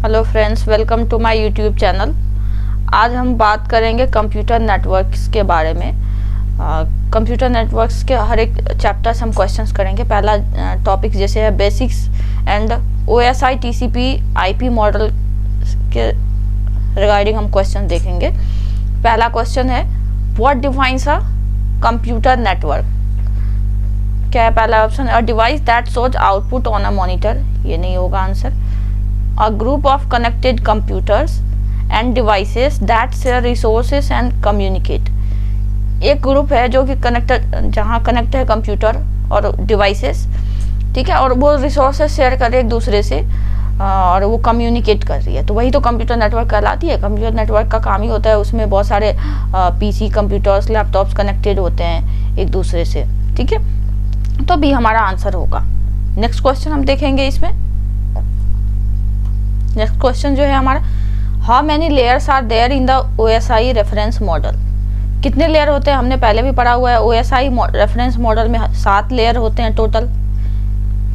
Hello friends, welcome to my YouTube channel. आज हम बात करेंगे कंप्यूटर नेटवर्क्स के बारे में। कंप्यूटर नेटवर्क्स के हर एक चैप्टर से हम क्वेश्चंस करेंगे। पहला टॉपिक जैसे है basics and OSI TCP IP model के रिगार्डिंग हम क्वेश्चन देखेंगे। पहला क्वेश्चन है what defines a computer network. क्या है पहला option? A device that shows output on a monitor. ये नहीं होगा answer. A group of connected computers and devices that share resources and communicate। एक ग्रुप है जो कि कनेक्टेड, जहाँ कनेक्ट है कंप्यूटर और डिवाइसेस, ठीक है, और वो रिसोर्सेज शेयर कर रहे एक दूसरे से और वो कम्युनिकेट कर रही है, तो वही तो कंप्यूटर नेटवर्क कहलाती है। कंप्यूटर नेटवर्क का काम ही होता है, उसमें बहुत सारे PC, कंप्यूटर्स, लैपटॉप्स कनेक्टेड होते हैं एक दूसरे से, ठीक है। तो भी हमारा आंसर होगा। नेक्स्ट क्वेश्चन हम देखेंगे इसमें। नेक्स्ट क्वेश्चन जो है हमारा, how many layers are there in the OSI reference model. कितने लेयर होते हैं हमने पहले भी पढ़ा हुआ है। OSI रेफरेंस मॉडल में 7 लेयर होते हैं टोटल,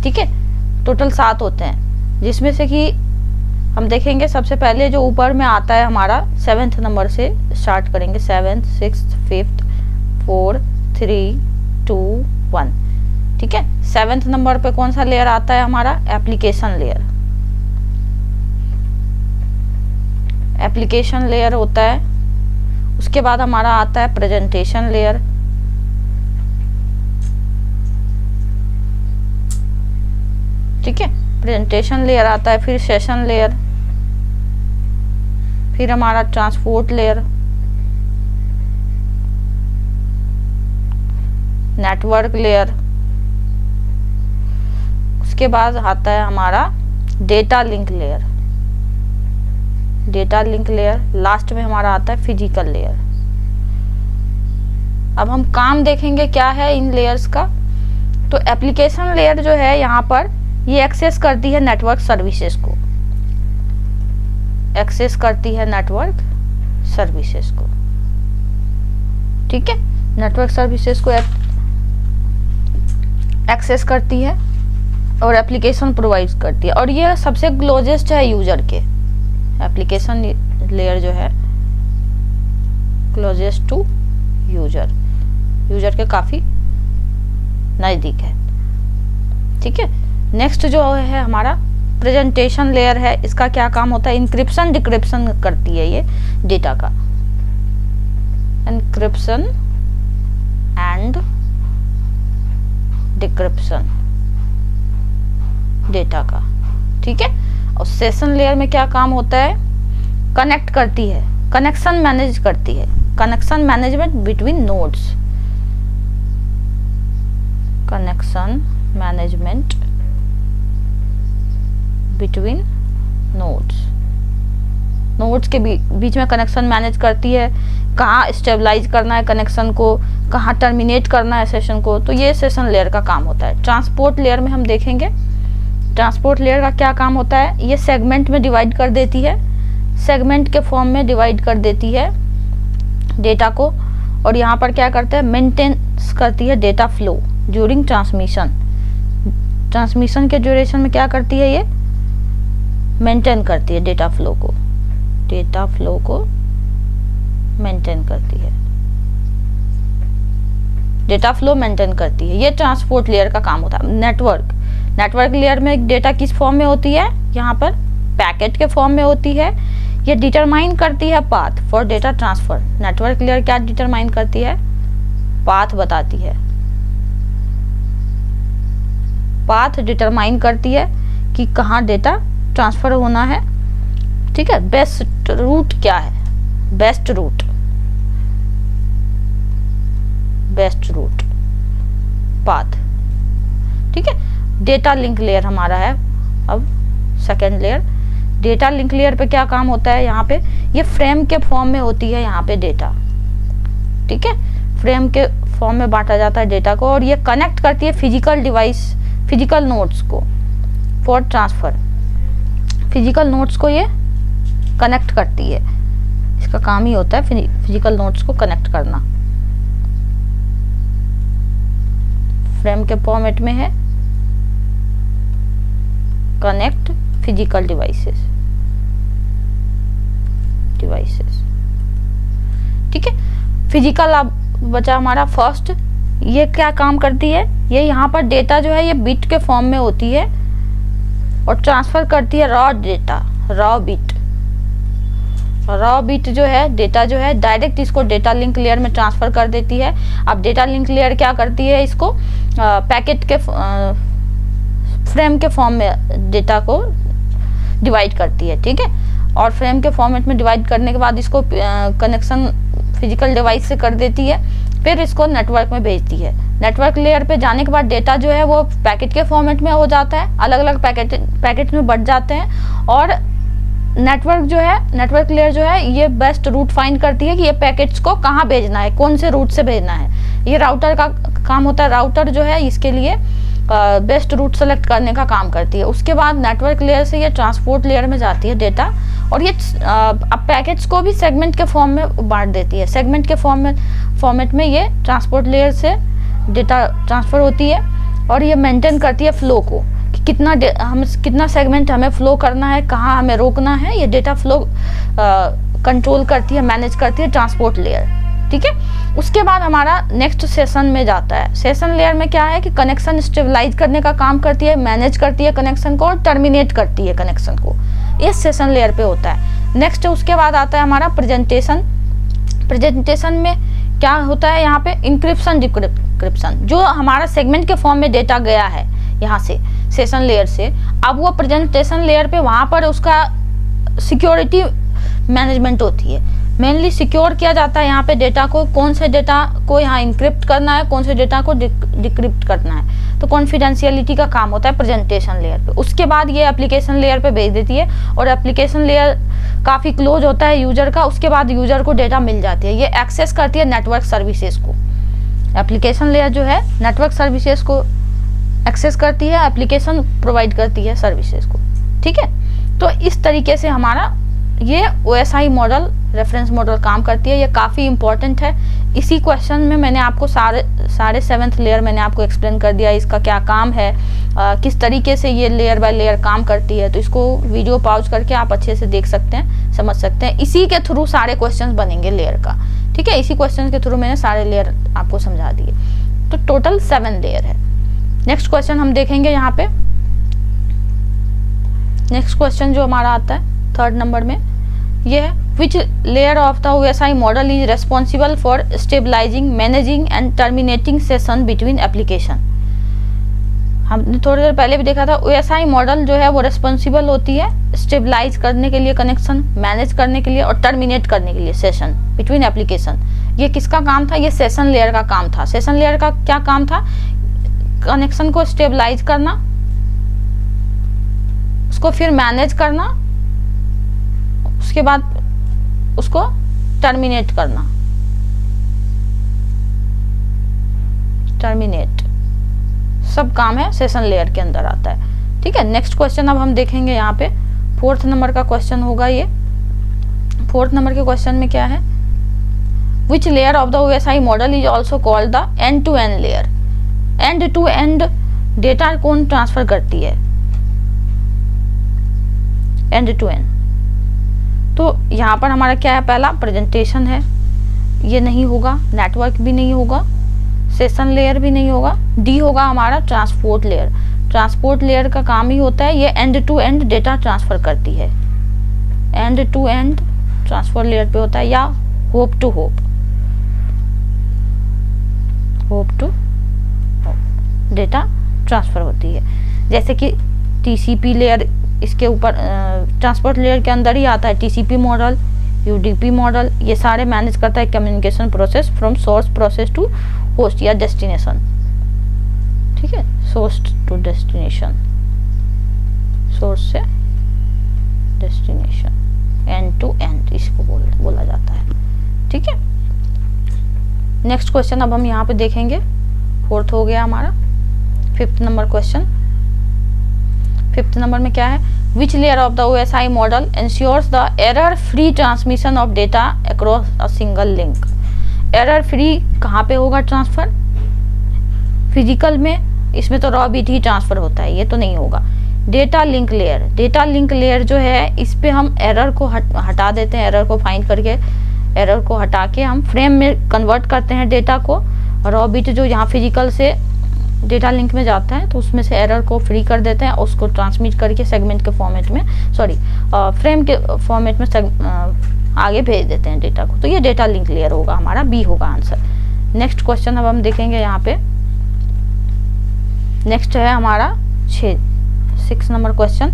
ठीक है, टोटल 7 होते हैं, जिसमें से कि हम देखेंगे सबसे पहले जो ऊपर में आता है हमारा 7th नंबर से स्टार्ट करेंगे। 7th, 6th, 5th, 4, 3, 2, 1, ठीक है। 7th नंबर पे कौन सा लेयर आता है हमारा? Application layer. एप्लीकेशन लेयर होता है। उसके बाद हमारा आता है प्रेजेंटेशन लेयर, ठीक है, प्रेजेंटेशन लेयर आता है। फिर सेशन लेयर, फिर हमारा ट्रांसपोर्ट लेयर, नेटवर्क लेयर। उसके बाद आता है हमारा data link layer. Data link layer last में हमारा आता है फिजिकल लेयर। अब हम काम देखेंगे क्या है इन लेयर्स का। तो एप्लीकेशन लेयर जो है यहाँ पर, ये एक्सेस करती है नेटवर्क सर्विसेज को, एक्सेस करती है नेटवर्क सर्विसेज को, ठीक है, नेटवर्क सर्विसेज को एक्सेस करती है और एप्लीकेशन प्रोवाइड करती है, और ये सबसे क्लोजेस्ट है यूजर के। एप्लीकेशन लेयर जो है क्लोजेस्ट टू यूजर, यूजर के काफी नजदीक है, ठीक है। नेक्स्ट जो है हमारा प्रेजेंटेशन लेयर है। इसका क्या काम होता है? इंक्रिप्शन डिक्रिप्शन करती है ये डेटा का, इंक्रिप्शन एंड डिक्रिप्शन डेटा का, ठीक है। और सेशन लेयर में क्या काम होता है? कनेक्ट करती है, कनेक्शन मैनेज करती है, connection management between nodes, connection management between nodes, nodes के बीच में कनेक्शन मैनेज करती है। कहाँ स्टेबलाइज करना है कनेक्शन को, कहाँ टर्मिनेट करना है सेशन को, तो ये सेशन लेयर का काम होता है। ट्रांसपोर्ट लेयर में हम देखेंगे ट्रांसपोर्ट लेयर का क्या काम होता है। ये सेगमेंट में डिवाइड कर देती है, सेगमेंट के फॉर्म में डिवाइड कर देती है डेटा को, और यहाँ पर क्या करते हैं? मेंटेन्स करती है data flow during transmission. Transmission के ड्यूरेशन में क्या करती है? ये मेंटेन करती है डेटा फ्लो को, डेटा फ्लो को मेंटेन करती है, डेटा फ्लो मेंटेन करती है। ये ट्रांसपोर्ट लेयर का काम होता है। नेटवर्क लेयर में डेटा किस फॉर्म में होती है? यहाँ पर पैकेट के फॉर्म में होती है। ये डिटरमाइन करती है path for data transfer. Network layer क्या डिटरमाइन करती है? पाथ बताती है, पाथ डिटरमाइन करती है कि कहाँ डेटा ट्रांसफर होना है, ठीक है। बेस्ट रूट क्या है? Best route, best route path, ठीक है। डेटा लिंक लेयर हमारा है अब second layer. Data link layer पे क्या काम होता है? यहाँ पे ये फ्रेम के फॉर्म में होती है यहाँ पे डेटा, ठीक है, फ्रेम के फॉर्म में बांटा जाता है डेटा को, और ये कनेक्ट करती है फिजिकल डिवाइस, फिजिकल नोड्स को फॉर ट्रांसफर। फिजिकल नोड्स को ये कनेक्ट करती है, इसका काम ही होता है फिजिकल नोड्स को कनेक्ट करना। फ्रेम के फॉर्मेट में है, कनेक्ट फिजिकल डिवाइसेस, फिजिकल अब बचा हमारा फर्स्ट। ये क्या काम करती है, ये यहाँ पर डेटा जो है ये बिट के फॉर्म में होती है और ट्रांसफ़र करती है रॉ डेटा, रॉ बिट जो है डेटा जो है डायरेक्ट इसको डेटा लिंक लेयर में ट्रांसफ़र कर देती है। अब डेटा लिंक लेयर क्या करती है, इसको पैकेट के फ्रेम के फॉर्म में डेटा को डिवाइड करती है, ठीक है। और फ्रेम के फॉर्मेट में डिवाइड करने के बाद इसको कनेक्शन फिजिकल डिवाइस से कर देती है, फिर इसको नेटवर्क में भेजती है। नेटवर्क लेयर पे जाने के बाद डेटा जो है वो पैकेट के फॉर्मेट में हो जाता है, अलग अलग पैकेट में बढ़ जाते हैं। और नेटवर्क लेयर जो है ये बेस्ट रूट फाइंड करती है कि ये पैकेट्स को कहाँ भेजना है, कौन से रूट से भेजना है। ये राउटर का काम होता है, राउटर जो है इसके लिए बेस्ट रूट सेलेक्ट करने का काम करती है। उसके बाद नेटवर्क लेयर से ये ट्रांसपोर्ट लेयर में जाती है डेटा, और ये अब पैकेट्स को भी सेगमेंट के फॉर्म में बांट देती है। सेगमेंट के फॉर्मेट में ये ट्रांसपोर्ट लेयर से डेटा ट्रांसफ़र होती है, और ये मेंटेन करती है फ्लो को कि कितना सेगमेंट हमें फ्लो करना है, कहाँ हमें रोकना है। ये डेटा फ्लो कंट्रोल करती है, मैनेज करती है ट्रांसपोर्ट लेयर, ठीक है। उसके बाद हमारा नेक्स्ट सेशन में जाता है। सेशन लेयर में क्या है कि कनेक्शन स्टेबलाइज करने का काम करती है, मैनेज करती है कनेक्शन को और टर्मिनेट करती है कनेक्शन को। इस सेशन लेयर पे होता है। नेक्स्ट उसके बाद आता है हमारा प्रेजेंटेशन। प्रेजेंटेशन में क्या होता है, यहाँ पे इंक्रिप्शन डिक्रिप्शन, जो हमारा सेगमेंट के फॉर्म में डेटा गया है यहाँ से सेशन लेयर से, अब वो प्रेजेंटेशन लेयर पे वहाँ पर उसका सिक्योरिटी मैनेजमेंट होती है। मेनली सिक्योर किया जाता है यहाँ पे डेटा को, कौन से डेटा को यहाँ इंक्रिप्ट करना है, कौन से डेटा को डिक्रिप्ट करना है। तो कॉन्फिडेंशियलिटी का काम होता है प्रेजेंटेशन लेयर पे। उसके बाद ये एप्लीकेशन लेयर पे भेज देती है, और एप्लीकेशन लेयर काफ़ी क्लोज होता है यूजर का। उसके बाद यूजर को डेटा मिल जाती है, ये एक्सेस करती है नेटवर्क सर्विसेज को। एप्लीकेशन लेयर जो है नेटवर्क सर्विसेज को एक्सेस करती है, एप्लीकेशन प्रोवाइड करती है सर्विसेज को, ठीक है। तो इस तरीके से हमारा ये OSI मॉडल, रेफरेंस मॉडल काम करती है। ये काफ़ी इंपॉर्टेंट है। इसी क्वेश्चन में मैंने आपको सारे 7th लेयर मैंने आपको एक्सप्लेन कर दिया, इसका क्या काम है, किस तरीके से ये लेयर बाय लेयर काम करती है। तो इसको वीडियो पॉज करके आप अच्छे से देख सकते हैं, समझ सकते हैं। इसी के थ्रू सारे क्वेश्चन बनेंगे लेयर का, ठीक है। इसी क्वेश्चन के थ्रू मैंने सारे लेयर आपको समझा दिए। तो टोटल 7 लेयर है। नेक्स्ट क्वेश्चन हम देखेंगे यहाँ पे। नेक्स्ट क्वेश्चन जो हमारा आता है 3rd नंबर में, ये है which layer of the OSI model is responsible for stabilising, managing and terminating session between application. हमने थोड़ी देर पहले भी देखा था, OSI मॉडल जो है वो रेस्पॉन्सिबल होती है स्टेबलाइज करने के लिए कनेक्शन, मैनेज करने के लिए और टर्मिनेट करने के लिए सेशन बिटवीन एप्लीकेशन। ये किसका काम था, ये सेशन लेयर का काम था। सेशन लेयर का क्या काम था, कनेक्शन को स्टेबलाइज करना, उसको फिर मैनेज करना, उसके बाद उसको टर्मिनेट करना, टर्मिनेट सब काम है सेशन लेयर के अंदर आता है, ठीक है। नेक्स्ट क्वेश्चन अब हम देखेंगे यहाँ पे 4th नंबर का क्वेश्चन होगा। ये 4th नंबर के क्वेश्चन में क्या है, which layer of the OSI model is also called the end to end layer. End to end data कौन ट्रांसफर करती है, एंड टू एंड। तो यहाँ पर हमारा क्या है, पहला प्रेजेंटेशन है, ये नहीं होगा, नेटवर्क भी नहीं होगा, सेशन लेयर भी नहीं होगा। डी होगा हमारा ट्रांसपोर्ट लेयर। ट्रांसपोर्ट लेयर का काम ही होता है ये end to end data transfer करती है, end to end transfer layer पे होता है, या hop to hop, hop to data transfer होती है। जैसे कि TCP लेयर इसके ऊपर ट्रांसपोर्ट लेयर के अंदर ही आता है, TCP मॉडल, UDP मॉडल, ये सारे मैनेज करता है communication process from source process to host या डेस्टिनेशन, ठीक है। सोर्स टू डेस्टिनेशन, सोर्स से डेस्टिनेशन, एंड टू एंड इसको बोला जाता है, ठीक है। नेक्स्ट क्वेश्चन अब हम यहाँ पे देखेंगे, 4th हो गया हमारा। 5th number question, 5th number में क्या है, which layer of the OSI model ensures the error free transmission of data across a single link. Error free कहाँ पे होगा ट्रांसफर, फिजिकल में, इसमें तो रॉ बिट ही ट्रांसफर होता है, ये तो नहीं होगा। Data link layer, data link layer जो है इस पे हम एरर को हटा देते हैं, एरर को फाइंड करके एरर को हटा के हम फ्रेम में कन्वर्ट करते हैं डेटा को। रॉ बिट जो यहाँ फिजिकल से डेटा लिंक में जाता है तो उसमें से एरर को फ्री कर देते हैं, उसको ट्रांसमिट करके सेगमेंट के फॉर्मेट में, फ्रेम के फॉर्मेट में आगे भेज देते हैं डेटा को। तो ये डेटा लिंक लेयर होगा हमारा, बी होगा आंसर। नेक्स्ट क्वेश्चन अब हम देखेंगे यहाँ पे। नेक्स्ट है हमारा 6 नंबर क्वेश्चन।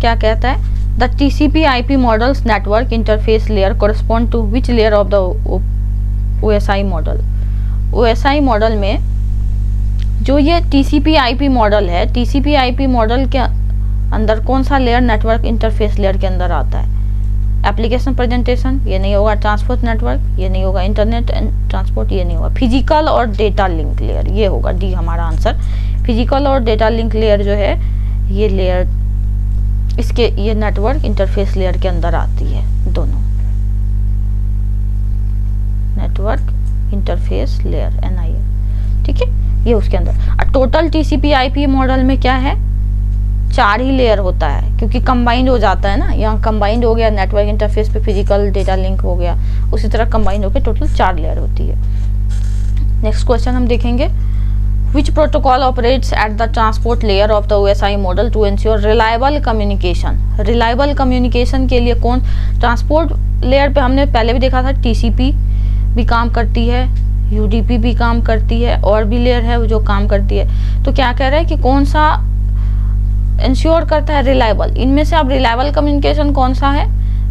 क्या कहता है? The TCP/IP models network interface layer correspond to which layer of the OSI model. OSI model में जो ये TCP/IP मॉडल है, TCP/IP मॉडल के अंदर कौन सा लेयर नेटवर्क इंटरफेस लेयर के अंदर आता है? एप्लीकेशन प्रेजेंटेशन, ये नहीं होगा। ट्रांसपोर्ट नेटवर्क, ये नहीं होगा। इंटरनेट एंड ट्रांसपोर्ट, ये नहीं होगा। फिजिकल और डेटा लिंक लेयर, ये होगा डी हमारा आंसर। फिजिकल और डेटा लिंक लेयर जो है, ये लेयर इसके ये नेटवर्क इंटरफेस लेयर के अंदर आती है दोनों। नेटवर्क इंटरफेस लेयर NIL, ठीक है, ये उसके अंदर। टोटल TCP/IP मॉडल में क्या है? 4 ही लेयर होता है, क्योंकि कंबाइंड हो जाता है ना। यहाँ कंबाइंड हो गया नेटवर्क इंटरफेस पे, फिजिकल डेटा लिंक हो गया, उसी तरह कंबाइंड होकर टोटल 4 लेयर होती है। नेक्स्ट क्वेश्चन हम देखेंगे। Which protocol operates at the transport layer of the OSI model to ensure reliable communication? Reliable communication के लिए कौन? ट्रांसपोर्ट लेयर पे हमने पहले भी देखा था TCP भी काम करती है, UDP भी काम करती है, और भी लेयर है जो काम करती है। तो क्या कह रहा है कि कौन सा इंश्योर करता है रिलायबल? इनमें से अब रिलायबल कम्युनिकेशन कौन सा है?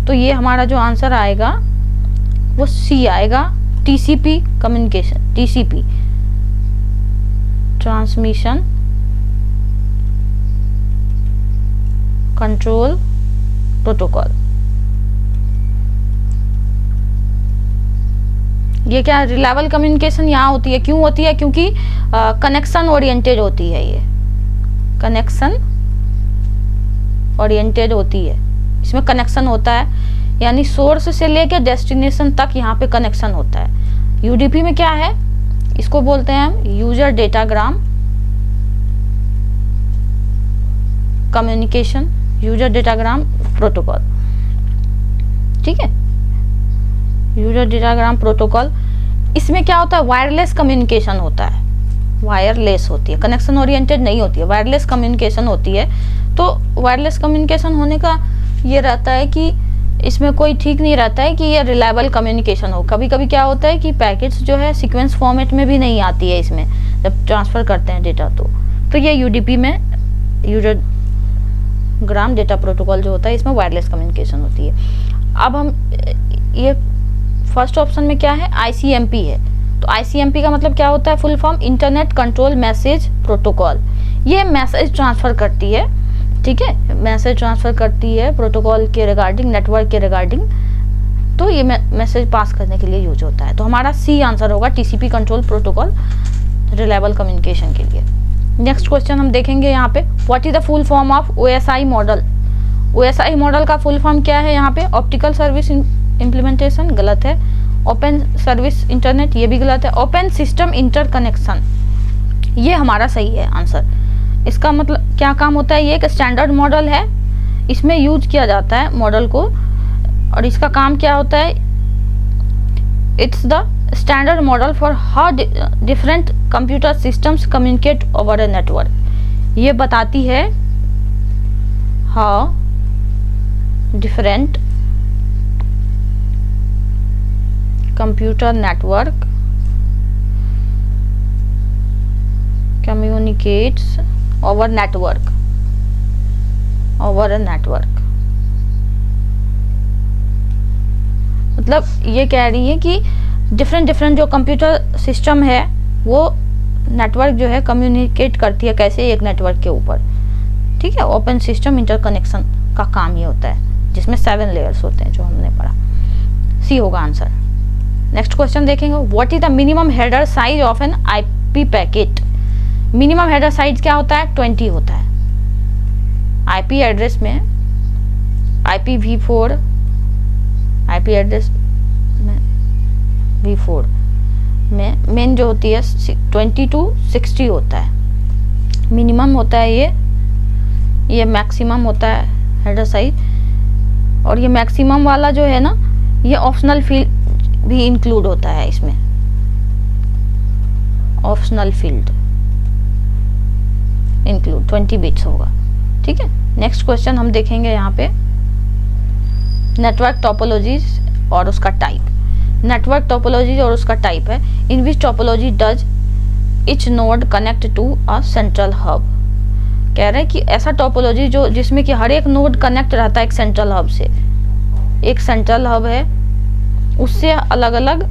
तो ये हमारा जो आंसर आएगा वो C आएगा, TCP communication. TCP transmission control protocol. ये क्या रिलायबल कम्युनिकेशन यहाँ होती है? क्यों होती है? क्योंकि कनेक्शन ओरिएंटेड होती है। ये कनेक्शन ओरिएंटेड होती है, इसमें कनेक्शन होता है, यानी सोर्स से लेके डेस्टिनेशन तक यहाँ पे कनेक्शन होता है। UDP में क्या है? इसको बोलते हैं हम user datagram communication, user datagram protocol, ठीक है, यूजर डेटाग्राम प्रोटोकॉल। इसमें क्या होता है? वायरलेस कम्युनिकेशन होता है, वायरलेस होती है, कनेक्शन ओरिएंटेड नहीं होती है, वायरलेस कम्युनिकेशन होती है। तो वायरलेस कम्युनिकेशन होने का ये रहता है कि इसमें कोई ठीक नहीं रहता है कि ये रिलायबल कम्युनिकेशन हो। कभी कभी क्या होता है कि पैकेट्स जो है सीक्वेंस फॉर्मेट में भी नहीं आती है इसमें, जब ट्रांसफ़र करते हैं डेटा। तो ये UDP में यूजर ग्राम डेटा प्रोटोकॉल जो होता है, इसमें वायरलेस कम्युनिकेशन होती है। अब हम ये फर्स्ट ऑप्शन में क्या है? ICMP है। तो ICMP का मतलब क्या होता है? Full form internet control message protocol. ये मैसेज ट्रांसफ़र करती है, ठीक है, मैसेज ट्रांसफ़र करती है प्रोटोकॉल के रिगार्डिंग, नेटवर्क के रिगार्डिंग। तो ये मैसेज पास करने के लिए यूज होता है। तो हमारा C आंसर होगा, TCP control protocol reliable communication के लिए। नेक्स्ट क्वेश्चन हम देखेंगे यहाँ पे। What is the full form of OSI model? OSI model का फुल फॉर्म क्या है? यहाँ पे ऑप्टिकल सर्विस इम्प्लीमेंटेशन, गलत है। ओपन सर्विस इंटरनेट, ये भी गलत है। ओपन सिस्टम इंटरकनेक्शन, ये हमारा सही है आंसर। इसका मतलब क्या काम होता है? ये एक स्टैंडर्ड मॉडल है, इसमें यूज किया जाता है मॉडल को, और इसका काम क्या होता है? It's the standard model for how different computer systems communicate over a network. ये बताती है how different computer network communicates over network, over a network। मतलब ये कह रही है कि डिफरेंट जो कंप्यूटर सिस्टम है वो नेटवर्क जो है कम्युनिकेट करती है कैसे? एक नेटवर्क के ऊपर, ठीक है। ओपन सिस्टम इंटरकनेक्शन का काम ये होता है, जिसमें 7 लेयर्स होते हैं जो हमने पढ़ा। C होगा आंसर। नेक्स्ट क्वेश्चन देखेंगे। What is the minimum header size of an IP packet? Minimum header size क्या होता है? 20 होता है। IP एड्रेस में IPv4 IP एड्रेस में V4 में मेन जो होती है 20 to 60 होता है, मिनिमम होता है ये मैक्सिमम होता है हेडर साइज। और ये मैक्सिमम वाला जो है ना, ये ऑप्शनल फील्ड भी इंक्लूड होता है इसमें, ऑप्शनल फील्ड इंक्लूड 20 बिट्स होगा। ठीक है, नेक्स्ट क्वेश्चन हम देखेंगे यहाँ पे नेटवर्क टोपोलॉजीज और उसका टाइप। नेटवर्क टोपोलॉजी और उसका टाइप है, in which topology does each node connect to a central hub. कह रहे हैं कि ऐसा टोपोलॉजी जो जिसमें कि हर एक नोड कनेक्ट रहता है एक सेंट्रल हब से, एक सेंट्रल हब है उससे अलग अलग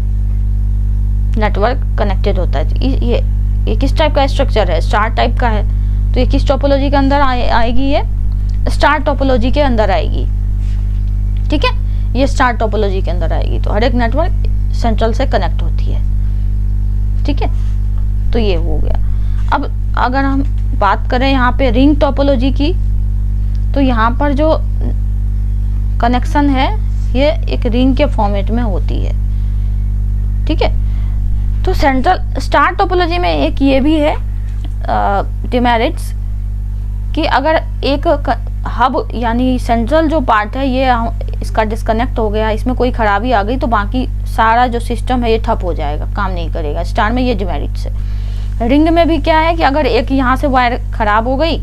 नेटवर्क कनेक्टेड होता है। ये किस टाइप का स्ट्रक्चर है, स्टार टाइप का है, तो ये किस टोपोलॉजी के अंदर आएगी, ये स्टार टोपोलॉजी के अंदर आएगी। ठीक है, ये स्टार टोपोलॉजी के अंदर आएगी, तो हर एक नेटवर्क सेंट्रल से कनेक्ट होती है। ठीक है, तो ये हो गया। अब अगर हम बात करें यहाँ पे रिंग टोपोलॉजी की, तो यहाँ पर जो कनेक्शन है ये एक रिंग के फॉर्मेट में होती है। ठीक है, तो सेंट्रल स्टार टोपोलॉजी में एक ये भी है डिमेरिट्स कि अगर एक हब यानी सेंट्रल जो पार्ट है ये इसका डिस्कनेक्ट हो गया, इसमें कोई खराबी आ गई, तो बाकी सारा जो सिस्टम है ये ठप हो जाएगा, काम नहीं करेगा। स्टार में ये डिमेरिट्स है। रिंग में भी क्या है कि अगर एक यहाँ से वायर खराब हो गई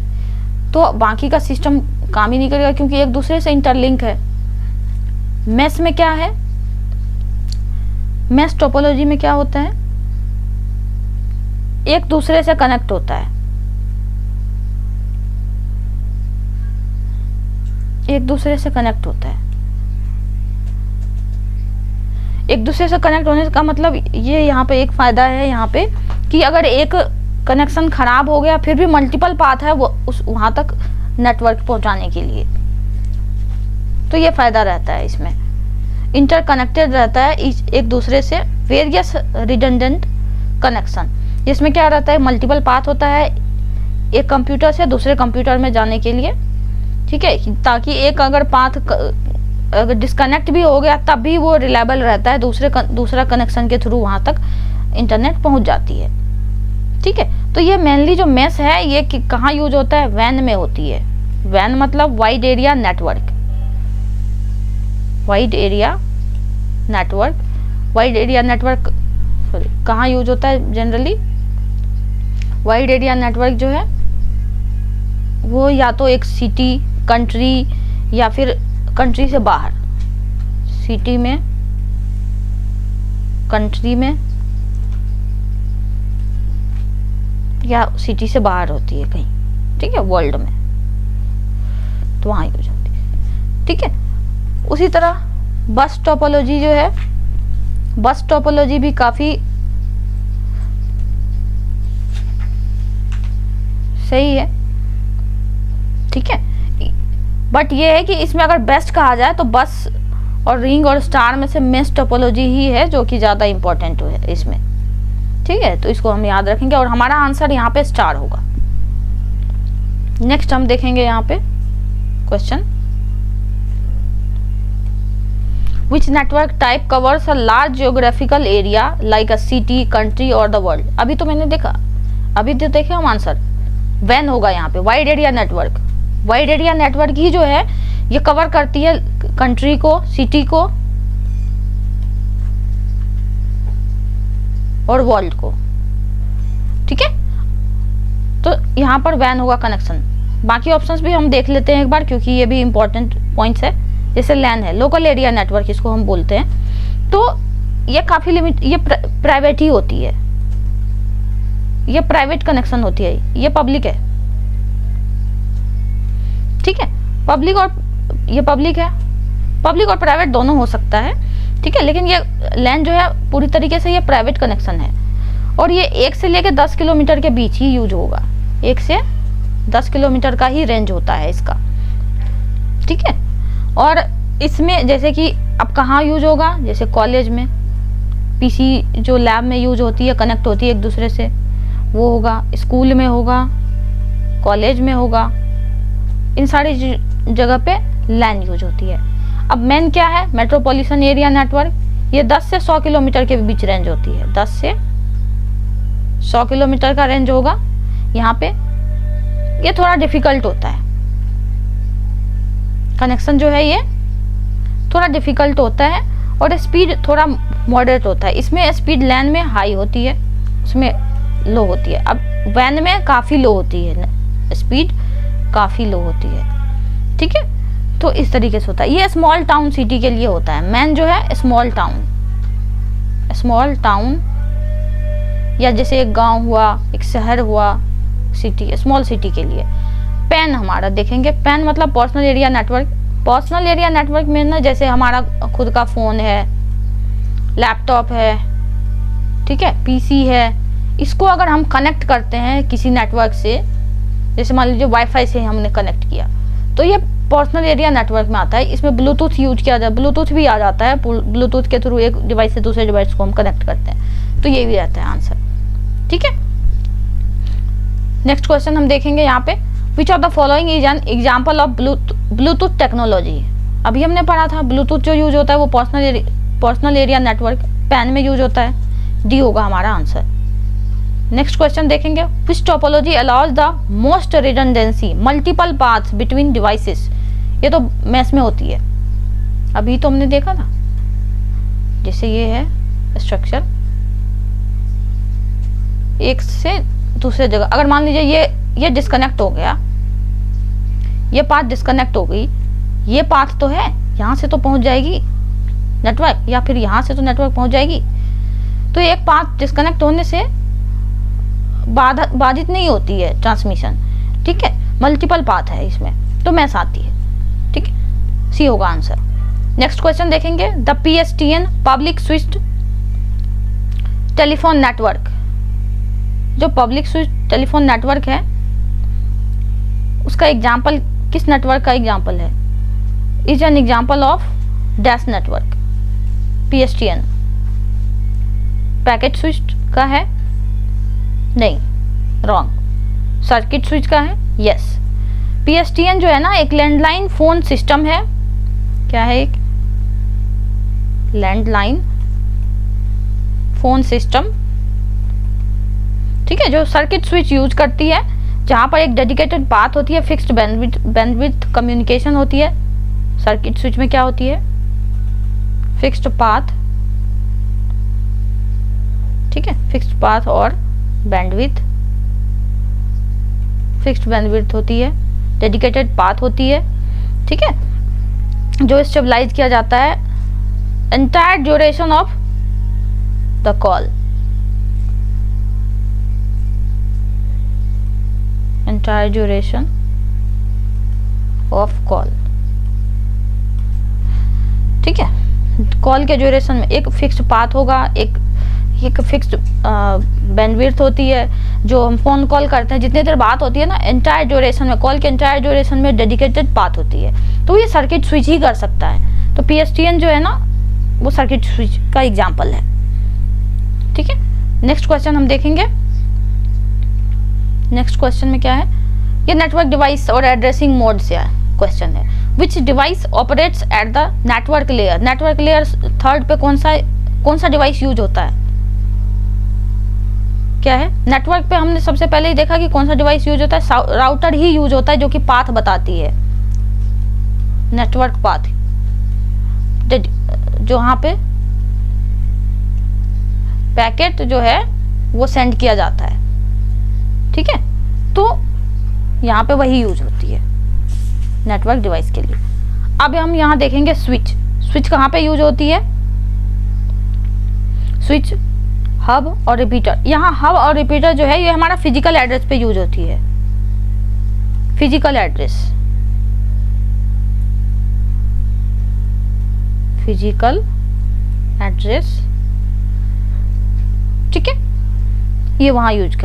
तो बाकी का सिस्टम काम ही नहीं करेगा, क्योंकि एक दूसरे से इंटरलिंक है। मेश में क्या है, मेश टोपोलॉजी में क्या होता है, एक दूसरे से कनेक्ट होता है, एक दूसरे से कनेक्ट होता है। एक दूसरे से कनेक्ट होने का मतलब ये यहाँ पे एक फायदा है यहाँ पे कि अगर एक कनेक्शन खराब हो गया फिर भी मल्टीपल पाथ है वो वहां तक नेटवर्क पहुंचाने के लिए, तो ये फायदा रहता है इसमें। इंटरकनेक्टेड रहता है एक दूसरे से, वेरियस रिडंडेंट कनेक्शन, जिसमें क्या रहता है मल्टीपल पाथ होता है एक कंप्यूटर से दूसरे कंप्यूटर में जाने के लिए। ठीक है, ताकि एक अगर पाथ अगर डिस्कनेक्ट भी हो गया तब भी वो रिलायबल रहता है, दूसरा कनेक्शन के थ्रू वहां तक इंटरनेट पहुंच जाती है। ठीक है, तो ये मेनली जो मेश है ये कहाँ यूज होता है, वैन में होती है। वैन मतलब wide area network, wide area network, wide area network sorry कहाँ यूज होता है जनरली। वाइड एरिया नेटवर्क जो है वो या तो एक सिटी, कंट्री या फिर कंट्री से बाहर, सिटी में, कंट्री में या सिटी से बाहर होती है कहीं। ठीक है, वर्ल्ड में, तो वहाँ यूज होती है। ठीक है, उसी तरह बस टोपोलॉजी जो है, बस टोपोलॉजी भी काफ़ी सही है। ठीक है, बट ये है कि इसमें अगर बेस्ट कहा जाए तो बस और रिंग और स्टार में से मेश टोपोलॉजी ही है जो कि ज़्यादा इम्पोर्टेंट है इसमें। ठीक है, तो इसको हम याद रखेंगे और हमारा आंसर यहाँ पे स्टार होगा। नेक्स्ट हम देखेंगे यहाँ पे question, which network type covers a large geographical area like a city, country और द वर्ल्ड। अभी तो मैंने देखा, अभी तो देखे हम आंसर, वैन होगा यहाँ पे, wide area network. Wide area network ही जो है ये कवर करती है कंट्री को, सिटी को और वर्ल्ड को। ठीक है, तो यहाँ पर वैन होगा कनेक्शन। बाकी ऑप्शंस भी हम देख लेते हैं एक बार, क्योंकि ये भी इंपॉर्टेंट पॉइंट्स है। जैसे लैन है, लोकल एरिया नेटवर्क इसको हम बोलते हैं, तो ये काफी लिमिट, ये प्राइवेट ही होती है, ये प्राइवेट कनेक्शन होती है, ये पब्लिक है। ठीक है, पब्लिक और ये पब्लिक है, पब्लिक और प्राइवेट दोनों हो सकता है। ठीक है, लेकिन ये लैन जो है पूरी तरीके से ये प्राइवेट कनेक्शन है और ये 1 से लेकर 10 किलोमीटर के बीच ही यूज होगा। 1 से 10 किलोमीटर का ही रेंज होता है इसका। ठीक है, और इसमें जैसे कि अब कहाँ यूज होगा, जैसे कॉलेज में पीसी जो लैब में यूज होती है, कनेक्ट होती है एक दूसरे से, वो होगा, स्कूल में होगा, कॉलेज में होगा, इन सारी जगह पे लैन यूज होती है। अब मेन क्या है, मेट्रोपॉलिटन एरिया नेटवर्क, ये 10 से 100 किलोमीटर के बीच रेंज होती है। 10 से 100 किलोमीटर का रेंज होगा यहाँ पे। ये थोड़ा डिफिकल्ट होता है, कनेक्शन जो है ये थोड़ा डिफिकल्ट होता है और स्पीड थोड़ा मॉडरेट होता है। इसमें स्पीड लैन में हाई होती है, उसमें लो होती है। अब वैन में काफ़ी लो होती है, स्पीड काफ़ी लो होती है, ठीक है। तो इस तरीके से होता है। ये स्मॉल टाउन सिटी के लिए होता है। मैन जो है स्मॉल टाउन या जैसे एक गांव हुआ, एक शहर हुआ, सिटी, स्मॉल सिटी के लिए। पैन हमारा देखेंगे, पैन मतलब personal area network. Personal area network में ना जैसे हमारा खुद का फ़ोन है, लैपटॉप है, ठीक है, पीसी है, इसको अगर हम कनेक्ट करते हैं किसी नेटवर्क से, जैसे मान लीजिए वाईफाई से हमने कनेक्ट किया, तो ये पर्सनल एरिया नेटवर्क में आता है। इसमें ब्लूटूथ यूज किया जाता है, ब्लूटूथ भी आ जाता है, ब्लूटूथ के थ्रू एक डिवाइस से दूसरे डिवाइस को हम कनेक्ट करते हैं। तो ये भी रहता है आंसर, ठीक है। नेक्स्ट क्वेश्चन हम देखेंगे यहाँ पे, विच of the following is an example of Bluetooth technology. अभी हमने पढ़ा था ब्लूटूथ जो यूज होता है वो पर्सनल एरिया नेटवर्क पैन में यूज होता है। डी होगा हमारा आंसर। नेक्स्ट क्वेश्चन देखेंगे, which topology allows the most redundancy multiple paths between devices. ये तो मैथ्स में होती है, अभी तो हमने देखा था। जैसे ये है स्ट्रक्चर, एक से दूसरे जगह, अगर मान लीजिए ये डिस्कनेक्ट हो गया, ये पाथ डिस्कनेक्ट हो गई, ये पाथ तो है, यहाँ से तो पहुंच जाएगी नेटवर्क, या फिर यहाँ से तो नेटवर्क पहुंच जाएगी। तो एक पाथ डिस्कनेक्ट होने से बाधित नहीं होती है ट्रांसमिशन, ठीक है। मल्टीपल पाथ है इसमें, तो मैथ्स आती है, ठीक है। सी होगा आंसर। नेक्स्ट क्वेश्चन देखेंगे, the PSTN public switched telephone network. जो पब्लिक स्विच टेलीफोन नेटवर्क है उसका एग्जाम्पल किस नेटवर्क का एग्जाम्पल है? Is an example of dash network. PSTN packet switch का है? नहीं, रॉन्ग। सर्किट स्विच का है? यस। PSTN जो है ना एक लैंडलाइन फोन सिस्टम है। क्या है? एक लैंडलाइन फोन सिस्टम, ठीक है, जो सर्किट स्विच यूज करती है, जहां पर एक डेडिकेटेड पाथ होती है, फिक्स्ड बैंडविड्थ कम्युनिकेशन होती है। सर्किट स्विच में क्या होती है? फिक्स्ड पाथ, ठीक है, फिक्स्ड पाथ और बैंडविड्थ, फिक्स्ड बैंडविड्थ होती है, डेडिकेटेड पाथ होती है, ठीक है, जो स्टेबलाइज किया जाता है entire duration of the call, entire duration of call, ठीक है। कॉल के ड्यूरेशन में एक फिक्स्ड पाथ होगा, एक फिक्स्ड बैंडविड्थ होती है, जो हम फोन कॉल करते हैं जितनी देर बात होती है ना, एंटायर ड्यूरेशन में, कॉल के एंटायर ड्यूरेशन में डेडिकेटेड पाथ होती है। तो ये सर्किट स्विच ही कर सकता है। तो PSTN जो है ना वो सर्किट स्विच का एग्जाम्पल है, ठीक है। नेक्स्ट क्वेश्चन हम देखेंगे। नेक्स्ट क्वेश्चन में क्या है? ये नेटवर्क डिवाइस और एड्रेसिंग मोड से क्वेश्चन है। विच device operates at the network layer. Network layer third पे कौन सा डिवाइस यूज होता है? क्या है? नेटवर्क पे हमने सबसे पहले ही देखा कि कौन सा डिवाइस यूज होता है, राउटर ही यूज होता है, जो कि पाथ बताती है, नेटवर्क पाथ, जो यहाँ पे पैकेट जो है वो सेंड किया जाता है, ठीक है। तो यहाँ पे वही यूज होती है नेटवर्क डिवाइस के लिए। अब हम यहाँ देखेंगे स्विच कहाँ पे यूज होती है? स्विच, हब और रिपीटर। यहाँ हब और रिपीटर जो है ये हमारा फिजिकल एड्रेस पे यूज होती है, फिजिकल एड्रेस, फिजिकल एड्रेस, ठीक है, ये वहाँ यूज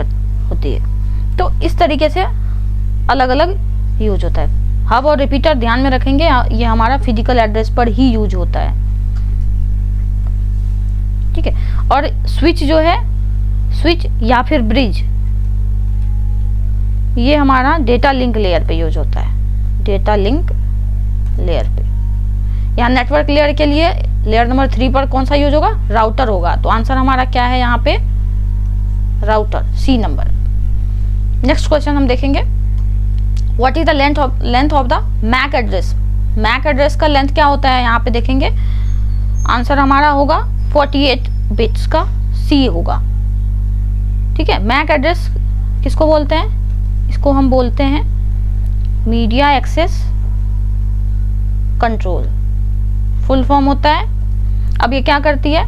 होती है। तो इस तरीके से अलग अलग यूज होता है। हब और रिपीटर ध्यान में रखेंगे, ये हमारा फिजिकल एड्रेस पर ही यूज होता है, ठीक है। और स्विच जो है, स्विच या फिर ब्रिज, ये हमारा डेटा लिंक लेयर पे यूज होता है, डेटा लिंक लेयर पे। यहाँ नेटवर्क लेयर के लिए लेयर नंबर 3 पर कौन सा यूज होगा? राउटर होगा। तो आंसर हमारा क्या है यहाँ पे? Router, C number. Next question हम देखेंगे, what is the length of the MAC address. MAC address का लेंथ क्या होता है? यहाँ पे देखेंगे आंसर हमारा होगा 48 बिट्स का सी होगा। ठीक है, मैक एड्रेस किसको बोलते हैं? इसको हम बोलते हैं media access control, full form होता है। अब ये क्या करती है?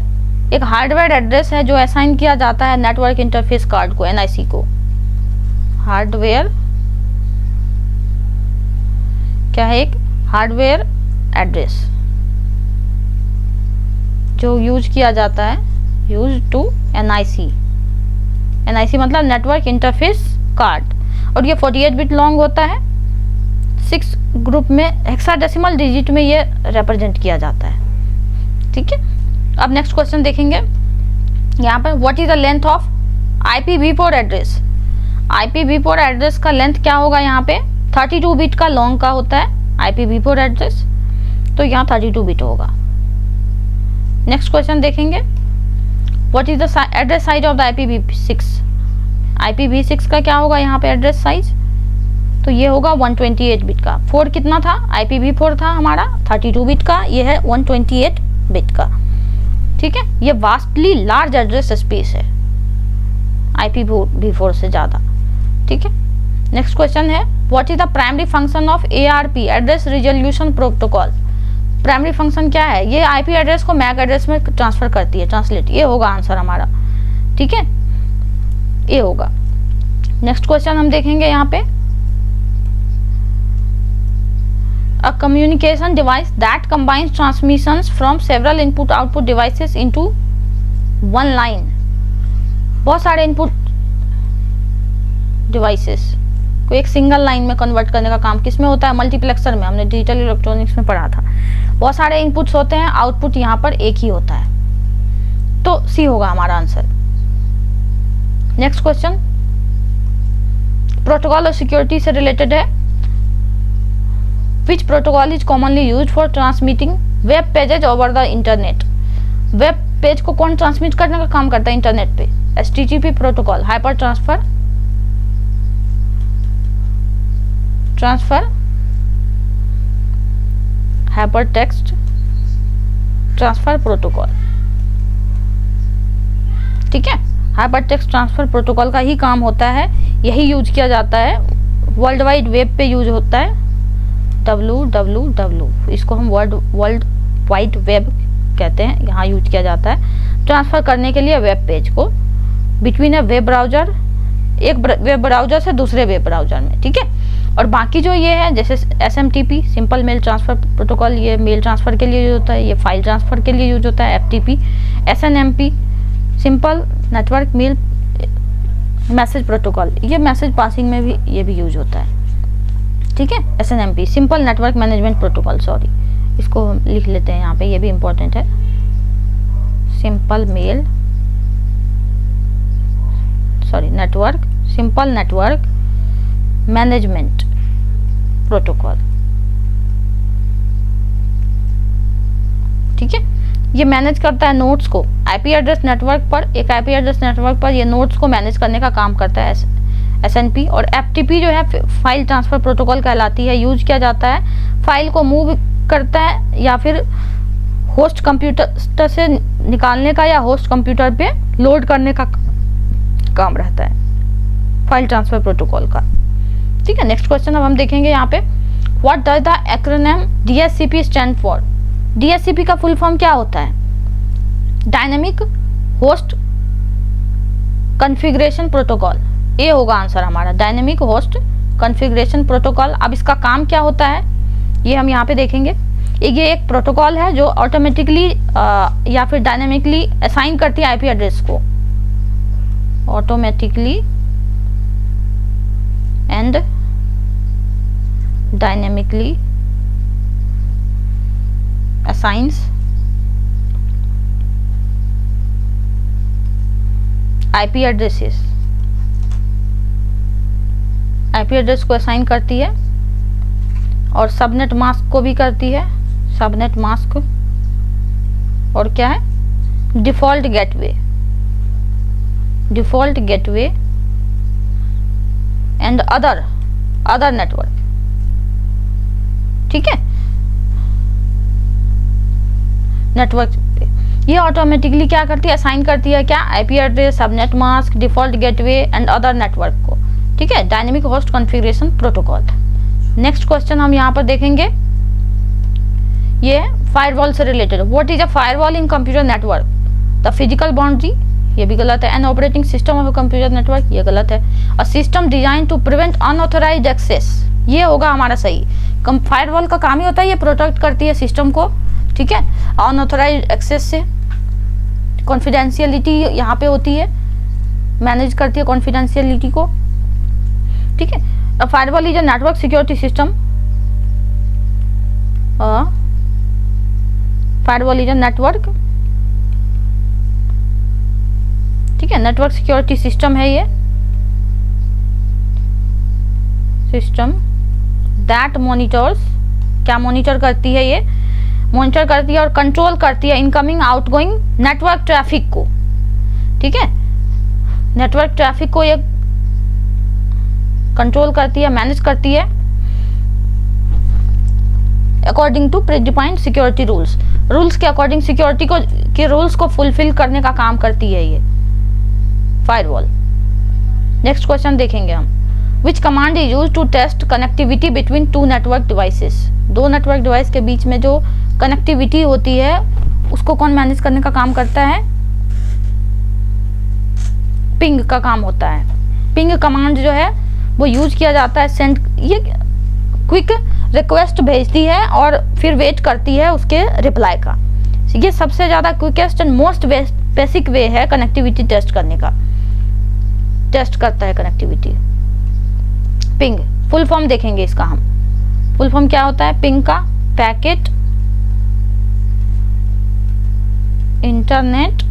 एक हार्डवेयर एड्रेस है जो असाइन किया जाता है नेटवर्क इंटरफेस कार्ड को, एनआईसी को। हार्डवेयर क्या है? एक हार्डवेयर एड्रेस जो यूज किया जाता है, यूज टू एनआईसी। एनआईसी मतलब नेटवर्क इंटरफेस कार्ड, और ये 48 बिट लॉन्ग होता है। 6 ग्रुप में हेक्साडेसिमल डिजिट में ये रिप्रेजेंट किया जाता है। ठीक है, अब नेक्स्ट क्वेश्चन देखेंगे यहाँ पर। What is the length of IPv4 address? IPv4 address का लेंथ क्या होगा? यहाँ पे 32 बिट का लॉन्ग का होता है IPv4 एड्रेस, तो यहाँ 32 बिट होगा। नेक्स्ट क्वेश्चन देखेंगे। What is the address size of the IPv6? IPv6 का क्या होगा यहाँ पे एड्रेस साइज? तो ये होगा 128 बिट का। 4 कितना था? IPv4 था हमारा 32 बिट का, ये है 128 बिट का। ठीक है, ये वास्टली लार्ज एड्रेस स्पेस है IPv4 से ज़्यादा। ठीक है, नेक्स्ट क्वेश्चन है। What is the primary function of ARP address resolution protocol? Primary function क्या है? ये IP एड्रेस को मैक एड्रेस में ट्रांसफर करती है, ट्रांसलेट। ये होगा आंसर हमारा। ठीक है, ये होगा। नेक्स्ट क्वेश्चन हम देखेंगे यहाँ पे। A communication device that combines transmissions from several input-output devices into one line. बहुत सारे इनपुट डिवाइसेस को एक सिंगल लाइन में कन्वर्ट करने का काम किस में होता है? मल्टीप्लेक्सर में। हमने डिजिटल इलेक्ट्रॉनिक्स में पढ़ा था। बहुत सारे इनपुट्स होते हैं, आउटपुट यहाँ पर एक ही होता है, तो सी होगा हमारा आंसर। नेक्स्ट क्वेश्चन प्रोटोकॉल और सिक्योरिटी से रिलेटेड है। Which protocol is commonly used for transmitting web pages over the internet? Web page को कौन ट्रांसमिट करने का काम करता है इंटरनेट पे? HTTP protocol, hyper transfer hyper text transfer protocol. ठीक है, हाइपर टेक्स्ट ट्रांसफर प्रोटोकॉल का ही काम होता है, यही यूज किया जाता है, वर्ल्ड वाइड वेब पे यूज होता है। www, इसको हम वर्ल्ड वाइड वेब कहते हैं, यहाँ यूज किया जाता है ट्रांसफ़र करने के लिए वेब पेज को बिटवीन ए वेब ब्राउज़र, एक वेब ब्राउज़र से दूसरे वेब ब्राउज़र में। ठीक है, और बाकी जो ये है जैसे SMTP simple mail transfer protocol, ये मेल ट्रांसफ़र के लिए यूज होता है, ये फाइल ट्रांसफ़र के लिए यूज होता है। FTP SNMP simple network mail message protocol, ये मैसेज पासिंग में भी ये भी यूज होता है। ठीक है, SNMP simple network management protocol, sorry इसको लिख लेते हैं यहाँ पे, ये भी इंपॉर्टेंट है। Simple network management protocol. ठीक है, ये मैनेज करता है नोड्स को IP एड्रेस नेटवर्क पर, एक IP एड्रेस नेटवर्क पर ये नोड्स को मैनेज करने का काम करता है SNP। और FTP जो है फाइल ट्रांसफर प्रोटोकॉल कहलाती है, यूज किया जाता है फाइल को मूव करता है या फिर होस्ट कंप्यूटर से निकालने का या होस्ट कंप्यूटर पे लोड करने का काम रहता है फाइल ट्रांसफर प्रोटोकॉल का। ठीक है, नेक्स्ट क्वेश्चन अब हम देखेंगे यहाँ पे। What does the acronym DHCP stand for? DHCP का फुल फॉर्म क्या होता है? डायनेमिक होस्ट कॉन्फ़िगरेशन प्रोटोकॉल, ये होगा आंसर हमारा, डायनेमिक होस्ट कॉन्फ़िगरेशन प्रोटोकॉल। अब इसका काम क्या होता है ये हम यहाँ पे देखेंगे। ये एक प्रोटोकॉल है जो ऑटोमेटिकली या फिर डायनेमिकली असाइन करती है IP एड्रेस को, automatically and dynamically assigns IP addresses, IP address को असाइन करती है और सबनेट मास्क को भी करती है, सबनेट मास्क, और क्या है default gateway and other network. ठीक है, नेटवर्क पे। ये ऑटोमेटिकली क्या करती है, असाइन करती है क्या, IP address, subnet mask, default gateway and other network को, ठीक है, dynamic host configuration protocol. Next question हम यहाँ पर देखेंगे, ये फायरवॉल से related. What is a firewall in computer network, the physical boundary, ये भी गलत है। An operating system of computer network, ये गलत है। A system design to prevent unauthorised access, ये होगा हमारा सही। फायरवॉल का काम ही होता है ये प्रोटेक्ट करती है सिस्टम को, ठीक है, अनऑथराइज्ड एक्सेस से। कॉन्फिडेंशियलिटी यहाँ पे होती है, मैनेज करती है कॉन्फिडेंशियलिटी को, ठीक है। A firewall is a network security system, firewall is a network, ठीक है, नेटवर्क सिक्योरिटी सिस्टम है ये, सिस्टम दैट मॉनिटर्स, क्या मॉनिटर करती है ये, मॉनिटर करती है और कंट्रोल करती है इनकमिंग आउटगोइंग नेटवर्क ट्रैफिक को, ठीक है, नेटवर्क ट्रैफिक को ये कंट्रोल करती है, मैनेज करती है according to predefined security rules, rules के अकॉर्डिंग सिक्योरिटी को के रूल्स को फुलफिल करने का काम करती है ये फायरवॉल। नेक्स्ट क्वेश्चन देखेंगे हम, which command is use to test connectivity between two network devices, दो नेटवर्क डिवाइस के बीच में जो कनेक्टिविटी होती है उसको कौन मैनेज करने का काम करता है, पिंग का काम होता है। पिंग कमांड जो है वो यूज किया जाता है, सेंड, ये क्विक रिक्वेस्ट भेजती है और फिर वेट करती है उसके रिप्लाई का। ये सबसे ज़्यादा quickest and most basic way है कनेक्टिविटी टेस्ट करने का, टेस्ट करता है कनेक्टिविटी। पिंग फुल फॉर्म देखेंगे इसका हम, फुल फॉर्म क्या होता है पिंग का, पैकेट इंटरनेट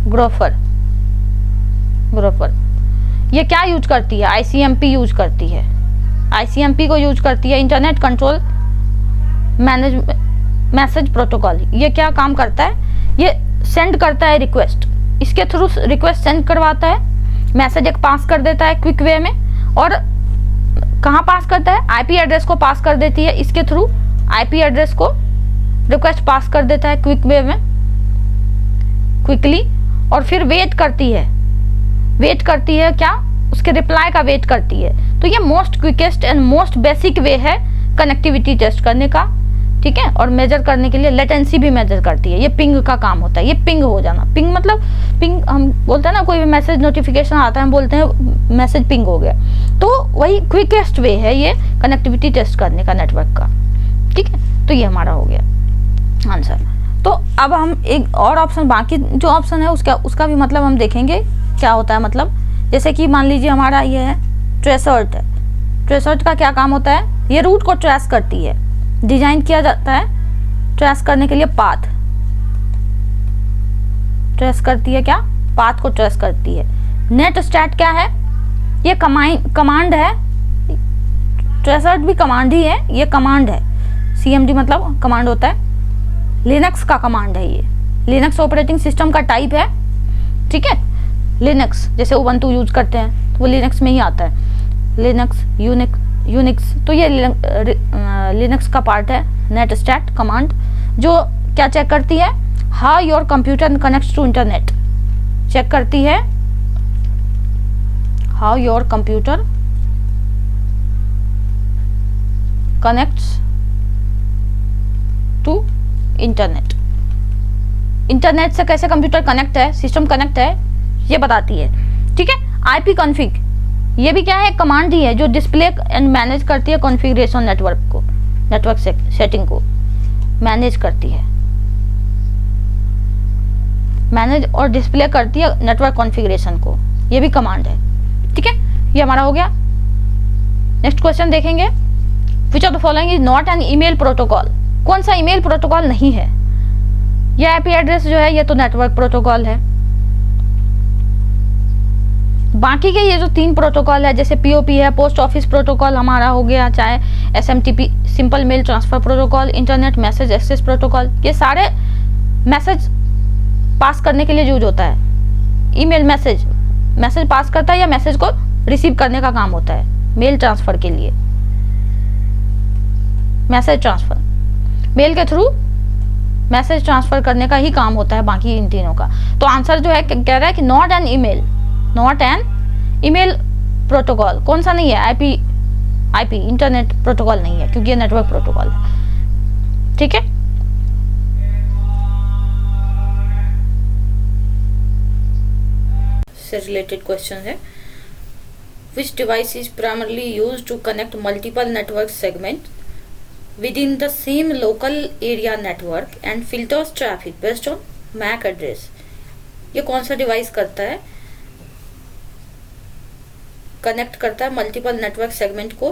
ग्रोफर, ये क्या यूज करती है, आईसीएमपी यूज करती है, आईसीएमपी को यूज करती है, इंटरनेट कंट्रोल मैसेज प्रोटोकॉल। ये क्या काम करता है, ये सेंड करता है रिक्वेस्ट, इसके थ्रू रिक्वेस्ट सेंड करवाता है, मैसेज एक पास कर देता है क्विक वे में, और कहाँ पास करता है, आईपी एड्रेस को पास कर देती है, इसके थ्रू आईपी एड्रेस को रिक्वेस्ट पास कर देता है क्विक वे में, क्विकली, और फिर वेट करती है क्या, उसके रिप्लाई का वेट करती है। तो ये most quickest and most basic way है कनेक्टिविटी टेस्ट करने का, ठीक है, और मेजर करने के लिए लेटेंसी भी मेजर करती है, ये पिंग का काम होता है, ये पिंग हो जाना। पिंग मतलब पिंग हम बोलते हैं ना, कोई भी मैसेज नोटिफिकेशन आता है हम बोलते हैं मैसेज पिंग हो गया, तो वही क्विकेस्ट वे है ये कनेक्टिविटी टेस्ट करने का नेटवर्क का, ठीक है। तो ये हमारा हो गया आंसर। तो अब हम एक और ऑप्शन, बाकी जो ऑप्शन है उसका भी मतलब हम देखेंगे क्या होता है, मतलब जैसे कि मान लीजिए हमारा ये है ट्रेसर्ट है, ट्रेसर्ट का क्या काम होता है, ये रूट को ट्रेस करती है, डिजाइन किया जाता है ट्रेस करने के लिए, पाथ ट्रेस करती है, क्या पाथ को ट्रेस करती है। नेट स्टैट क्या है, ये कमांड है, ट्रेसर्ट भी कमांड ही है, ये कमांड है, सीएमडी मतलब कमांड होता है, लिनक्स का कमांड है, ये लिनक्स ऑपरेटिंग सिस्टम का टाइप है, ठीक है। लिनक्स जैसे उबंटू यूज करते हैं वो लिनक्स में ही आता है, लिनक्स यूनिक्स, तो ये लिनक्स का पार्ट है नेट स्टैट कमांड, जो क्या चेक करती है, how your computer connects to internet, check करती है how your computer connects to internet, internet से कैसे कंप्यूटर कनेक्ट है, सिस्टम कनेक्ट है, ये बताती है, ठीक है। आईपी कॉन्फ़िग, ये भी क्या है, एक कमांड ही है जो डिस्प्ले एंड मैनेज करती है कॉन्फ़िगरेशन नेटवर्क को, नेटवर्क सेटिंग को मैनेज करती है, मैनेज और डिस्प्ले करती है नेटवर्क कॉन्फ़िगरेशन को, ये भी कमांड है, ठीक है। ये हमारा हो गया। नेक्स्ट क्वेश्चन देखेंगे, विच of the following is not an email protocol, कौन सा ईमेल प्रोटोकॉल नहीं है, ये आईपी एड्रेस जो है ये तो नेटवर्क प्रोटोकॉल है, बाकी के ये जो 3 प्रोटोकॉल है जैसे पीओपी है, पोस्ट ऑफिस प्रोटोकॉल हमारा हो गया, चाहे SMTP simple mail transfer protocol, internet message access protocol, ये सारे मैसेज पास करने के लिए यूज होता है। ईमेल मैसेज पास करता है या मैसेज को रिसीव करने का काम होता है, मेल ट्रांसफर के लिए, मैसेज ट्रांसफर मेल के थ्रू मैसेज ट्रांसफर करने का ही काम होता है बाकी इन तीनों का। तो आंसर जो है कह रहा है कि not an email, not an email protocol. कौन सा नहीं है? आईपी इंटरनेट प्रोटोकॉल नहीं है, क्योंकि ये नेटवर्क प्रोटोकॉल है। ठीक है, से रिलेटेड क्वेश्चन है, which device is primarily used to connect multiple network segments within the same local area network and filters traffic based on MAC address। ये कौन सा डिवाइस करता है? कनेक्ट करता है मल्टीपल नेटवर्क सेगमेंट को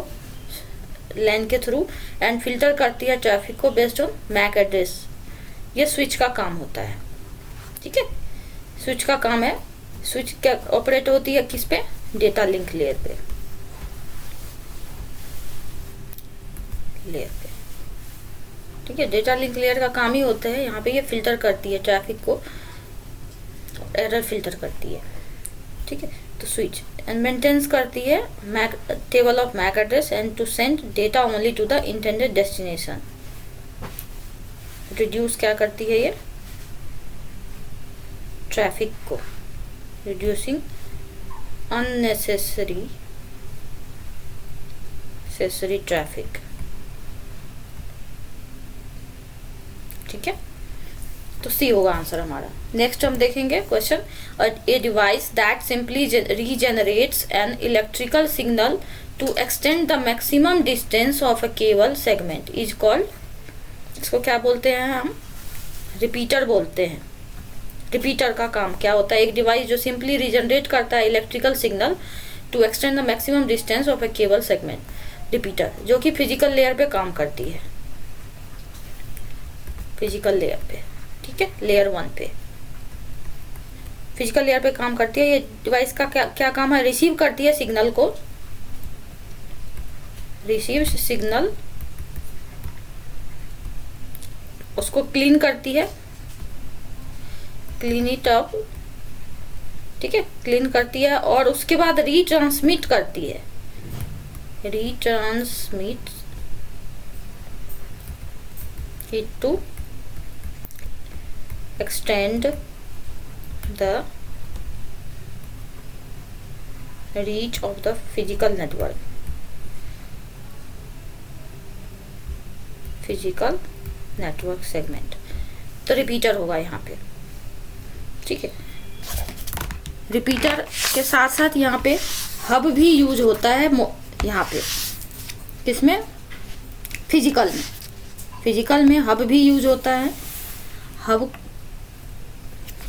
लैन के थ्रू एंड फिल्टर करती है ट्रैफिक को बेस्ड ऑन मैक एड्रेस। ये स्विच का काम होता है। ठीक है, स्विच का काम है। स्विच क्या ऑपरेट होती है किस पे? डेटा लिंक लेयर पे, ठीक है। डेटा लिंक लेयर का काम ही होता है यहाँ पे, ये फिल्टर करती है ट्रैफिक को, एरर फिल्टर करती है। ठीक है, तो स्विच एंड मेंटेन्स करती है MAC table of MAC address and to send data only to the intended destination. Reduce क्या करती है ये? ट्रैफिक को, रिड्यूसिंग unnecessary traffic। ठीक है, तो सी होगा आंसर हमारा। नेक्स्ट हम देखेंगे question, a device that simply regenerates an electrical signal to extend the maximum distance of a cable segment is called. इसको क्या बोलते हैं हम? रिपीटर बोलते हैं। रिपीटर का काम क्या होता है? एक डिवाइस जो सिंपली रीजनरेट करता है electrical signal to extend the maximum distance of a cable segment. Repeater जो कि फिजिकल लेयर पे काम करती है, फिजिकल लेयर पे। ठीक है, लेयर 1 पे फिजिकल लेयर पे काम करती है। ये डिवाइस का क्या काम है? रिसीव करती है सिग्नल को, रिसीव सिग्नल, उसको क्लीन करती है, क्लीन इट अप। ठीक है, क्लीन करती है और उसके बाद रीट्रांसमिट करती है, retransmit it to extend the reach of the physical network, physical network segment. तो रिपीटर होगा यहाँ पे। ठीक है, रिपीटर के साथ साथ यहाँ पे हब भी यूज होता है। यहाँ पे किसमें? फिजिकल में हब भी यूज होता है। हब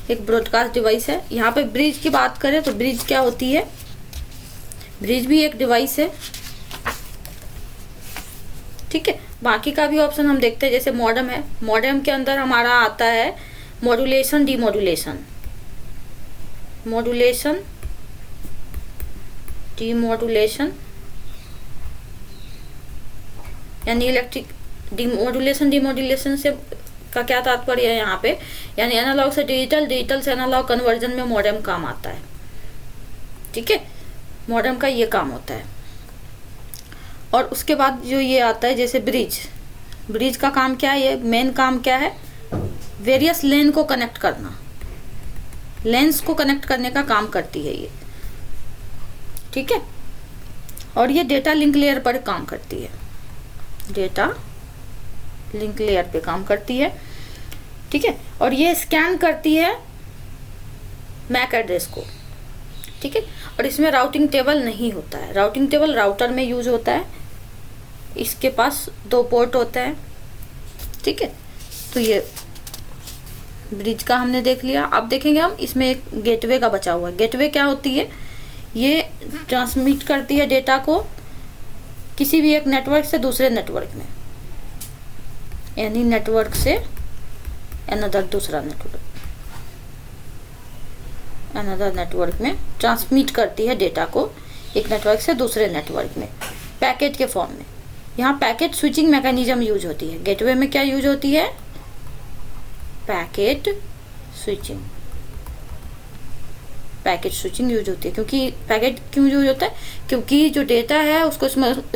एक ब्रॉडकास्ट डिवाइस है। यहाँ पे ब्रिज की बात करें तो ब्रिज क्या होती है? ब्रिज भी एक डिवाइस है। ठीक है, बाकी का भी ऑप्शन हम देखते हैं, जैसे मॉडेम है। मॉडेम के अंदर हमारा आता है मॉड्यूलेशन, डीमॉड्यूलेशन, मॉड्यूलेशन, डीमॉड्यूलेशन, यानी इलेक्ट्रिक डीमॉड्यूलेशन से का क्या तात्पर्य है यहाँ पे? यानी एनालॉग से डिजिटल, डिजिटल से एनालॉग कन्वर्जन में मॉडेम काम आता है। ठीक है, मॉडेम का ये काम होता है। और उसके बाद जो ये आता है जैसे ब्रिज, ब्रिज का काम क्या है? ये मेन काम क्या है? वेरियस लेन को कनेक्ट करना, लेंस को कनेक्ट करने का काम करती है ये। ठीक है, और ये डेटा लिंक लेयर पर काम करती है, डेटा लिंक लेयर पे काम करती है। ठीक है, और ये स्कैन करती है मैक एड्रेस को। ठीक है, और इसमें राउटिंग टेबल नहीं होता है। राउटिंग टेबल राउटर में यूज होता है। इसके पास 2 पोर्ट होता है। ठीक है, तो ये ब्रिज का हमने देख लिया। अब देखेंगे हम इसमें एक गेटवे का बचा हुआ है। गेटवे क्या होती है? ये ट्रांसमिट करती है डेटा को किसी भी एक नेटवर्क से दूसरे नेटवर्क में, यानी नेटवर्क से अनदर दूसरा नेटवर्क, अनदर नेटवर्क में ट्रांसमिट करती है डेटा को एक नेटवर्क से दूसरे नेटवर्क में पैकेट के फॉर्म में। यहाँ पैकेट स्विचिंग मैकेनिज्म यूज होती है। गेटवे में क्या यूज होती है? Packet switching, packet switching use होती है। क्योंकि पैकेट क्यों यूज होता है? क्योंकि जो डेटा है उसको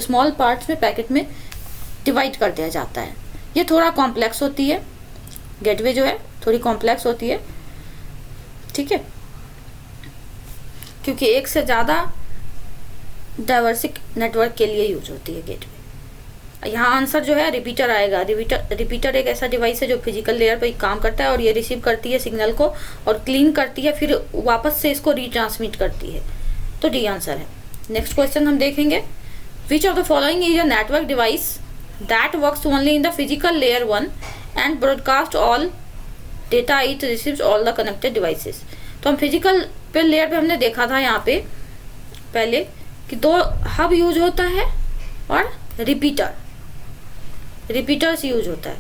स्मॉल पार्ट्स में पैकेट में डिवाइड कर दिया जाता है। ये थोड़ा कॉम्प्लेक्स होती है गेटवे जो है थोड़ी कॉम्प्लेक्स होती है, ठीक है, क्योंकि एक से ज़्यादा डाइवर्सिक नेटवर्क के लिए यूज होती है गेटवे। यहाँ आंसर जो है रिपीटर आएगा। रिपीटर एक ऐसा डिवाइस है जो फिजिकल लेयर पर काम करता है और ये रिसीव करती है सिग्नल को और क्लीन करती है, फिर वापस से इसको रीट्रांसमिट करती है। तो डी आंसर है। नेक्स्ट क्वेश्चन हम देखेंगे, विच of the following is a network device that works only in the physical layer 1 and broadcast all data it receives all the connected devices. तो हम फिजिकल पे लेयर पे हमने देखा था यहाँ पे पहले कि 2 हब यूज होता है और रिपीटर्स यूज होता है।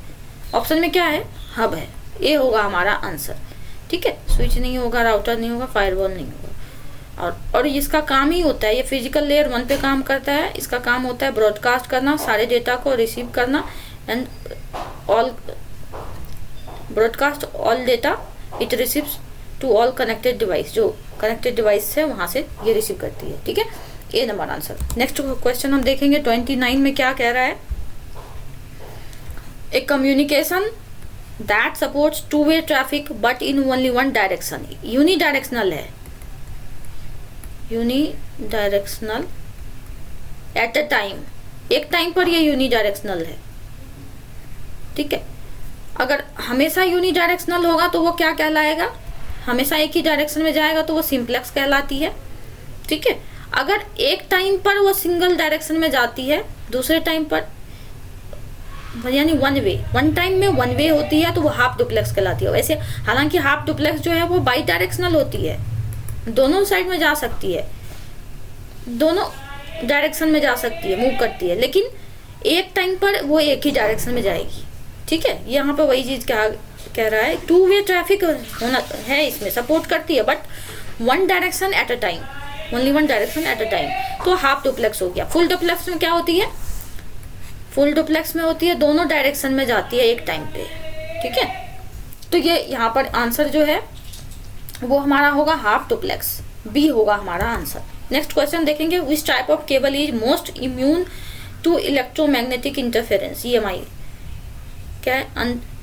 ऑप्शन में क्या है? हब है। ये होगा हमारा आंसर, ठीक है। स्विच नहीं होगा, राउटर नहीं होगा, फायरवॉल नहीं होगा। और इसका काम ही होता है, ये फिजिकल लेयर 1 पे काम करता है। इसका काम होता है ब्रॉडकास्ट करना, सारे डेटा को रिसीव करना and all broadcast all data it receives to all connected device. जो कनेक्टेड डिवाइस है वहां से ये रिसीव करती है, ठीक है। A number answer. Next question हम देखेंगे 29 में क्या कह रहा है, ए कम्युनिकेशन दैट सपोर्ट्स 2-वे traffic but in only one direction. Unidirectional है, यूनिडायरेक्शनल एट अ टाइम, एक टाइम पर ये यूनिडायरेक्शनल है, ठीक है। अगर हमेशा यूनिडायरेक्शनल होगा तो वो क्या कहलाएगा? हमेशा एक ही डायरेक्शन में जाएगा तो वो सिंप्लेक्स कहलाती है, ठीक है। अगर एक टाइम पर वो सिंगल डायरेक्शन में जाती है, दूसरे टाइम पर यानी वन टाइम में 1 वे होती है तो वो हाफ डुप्लेक्स कहलाती है। वैसे हालांकि हाफ डुप्लेक्स जो है वो बाई डायरेक्शनल होती है, दोनों साइड में जा सकती है, दोनों डायरेक्शन में जा सकती है, मूव करती है, लेकिन एक टाइम पर वो एक ही डायरेक्शन में जाएगी, ठीक है। यहाँ पे वही चीज कह रहा है, 2-वे ट्रैफिक होना है, इसमें सपोर्ट करती है but 1 direction at a time, only 1 direction at a time, तो हाफ डुप्लेक्स हो गया। फुल डुप्लेक्स में क्या होती है? फुल डुप्लेक्स में होती है दोनों डायरेक्शन में जाती है एक टाइम पे, ठीक है। तो ये यहाँ पर आंसर जो है वो हमारा होगा हाफ डुप्लेक्स, बी होगा हमारा आंसर। नेक्स्ट क्वेश्चन देखेंगे, which type of cable is most immune to electromagnetic interference. EMI क्या है?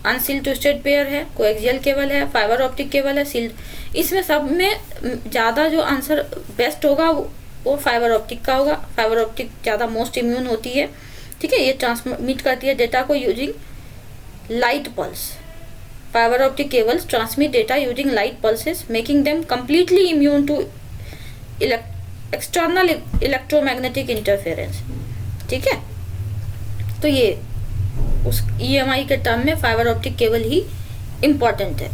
अनसील्ड ट्विस्टेड पेयर है, कोएक्सियल केबल है, फाइबर ऑप्टिक केबल है, सील्ड। इसमें सब में ज़्यादा जो आंसर बेस्ट होगा वो फाइबर ऑप्टिक का होगा। फाइबर ऑप्टिक ज़्यादा मोस्ट इम्यून होती है, ठीक है। ये ट्रांसमिट करती है डेटा को using light pulse. Fibre optic cables transmit data using light pulses making them completely immune to external electromagnetic interference, ठीक है। तो ये उस EMI के टर्म में फाइबर ऑप्टिक केबल ही इम्पॉर्टेंट है,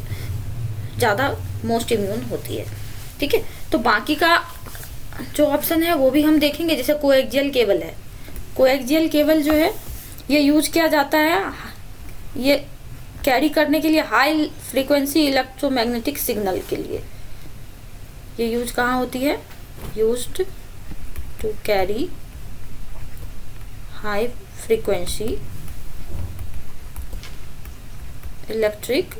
ज़्यादा मोस्ट इम्यून होती है, ठीक है। तो बाकी का जो ऑप्शन है वो भी हम देखेंगे, जैसे कोएक्सियल केबल है। कोएक्सियल केबल जो है ये यूज किया जाता है, ये कैरी करने के लिए हाई फ्रीक्वेंसी इलेक्ट्रोमैग्नेटिक सिग्नल के लिए। ये यूज कहाँ होती है? Used to carry high frequency electric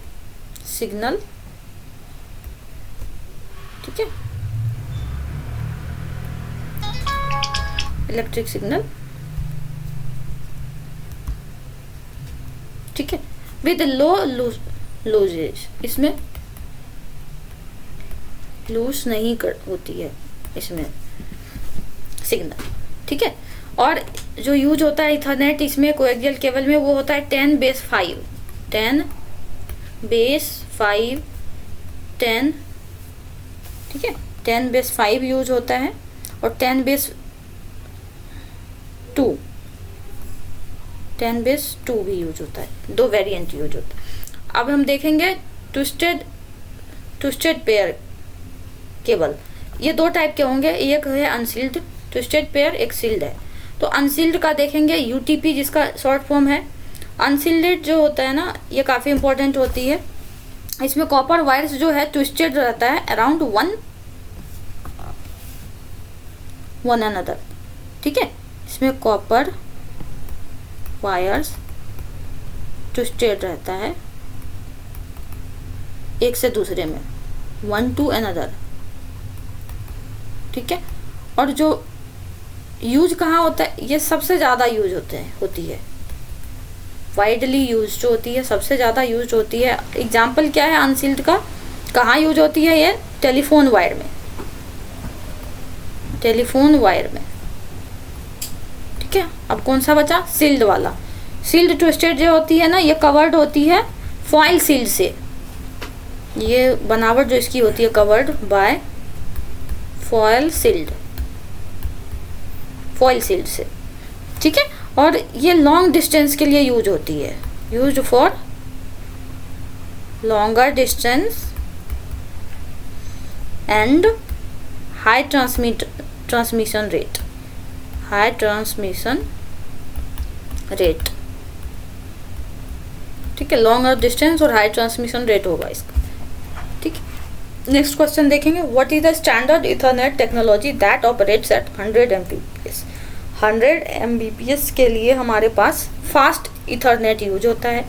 signal, ठीक है, इलेक्ट्रिक सिग्नल, ठीक है, विद लो लूजेज। इसमें लूज नहीं होती है इसमें सिग्नल, ठीक है। और जो यूज होता है इथरनेट इसमें कोएक्सियल केबल में वो होता है 10⁻⁵, 10⁻⁵, 10, ठीक है, 10⁻⁵ यूज होता है और 10⁻², भी यूज होता है, 2 वेरिएंट यूज होता है। अब हम देखेंगे ट्विस्टेड पेयर केबल। ये 2 टाइप के होंगे, एक है अनसील्ड ट्विस्टेड पेयर, एक सील्ड है। तो अनसील्ड का देखेंगे UTP, जिसका शॉर्ट फॉर्म है। अनसील्डेड जो होता है ना, ये काफ़ी इंपॉर्टेंट होती है। इसमें कॉपर वायर्स जो है ट्विस्टेड रहता है अराउंड वन अनदर, ठीक है। इसमें कॉपर वायर्स ट्विस्टेड रहता है एक से दूसरे में, वन टू अनदर, ठीक है। और जो यूज कहाँ होता है, ये सबसे ज़्यादा यूज होती है वाइडली यूज जो होती है, सबसे ज़्यादा यूज होती है। एग्जाम्पल क्या है अनसील्ड का, कहाँ यूज होती है ये? टेलीफोन वायर में, टेलीफोन वायर में, ठीक है। अब कौन सा बचा? सील्ड वाला। सील्ड ट्विस्टेड जो होती है ना, ये कवर्ड होती है फॉइल सील्ड से, ये बनावट जो इसकी होती है covered by foil shielded, foil shielded से, ठीक है। और ये लॉन्ग डिस्टेंस के लिए यूज होती है, used for longer distance and high transmission rate, high transmission rate, ठीक है। लॉन्गर डिस्टेंस और हाई ट्रांसमिशन रेट होगा इसका, ठीक है। नेक्स्ट क्वेश्चन देखेंगे, what is the standard Ethernet technology that operates at 100 Mbps। 100 Mbps के लिए हमारे पास फास्ट इथरनेट यूज होता है,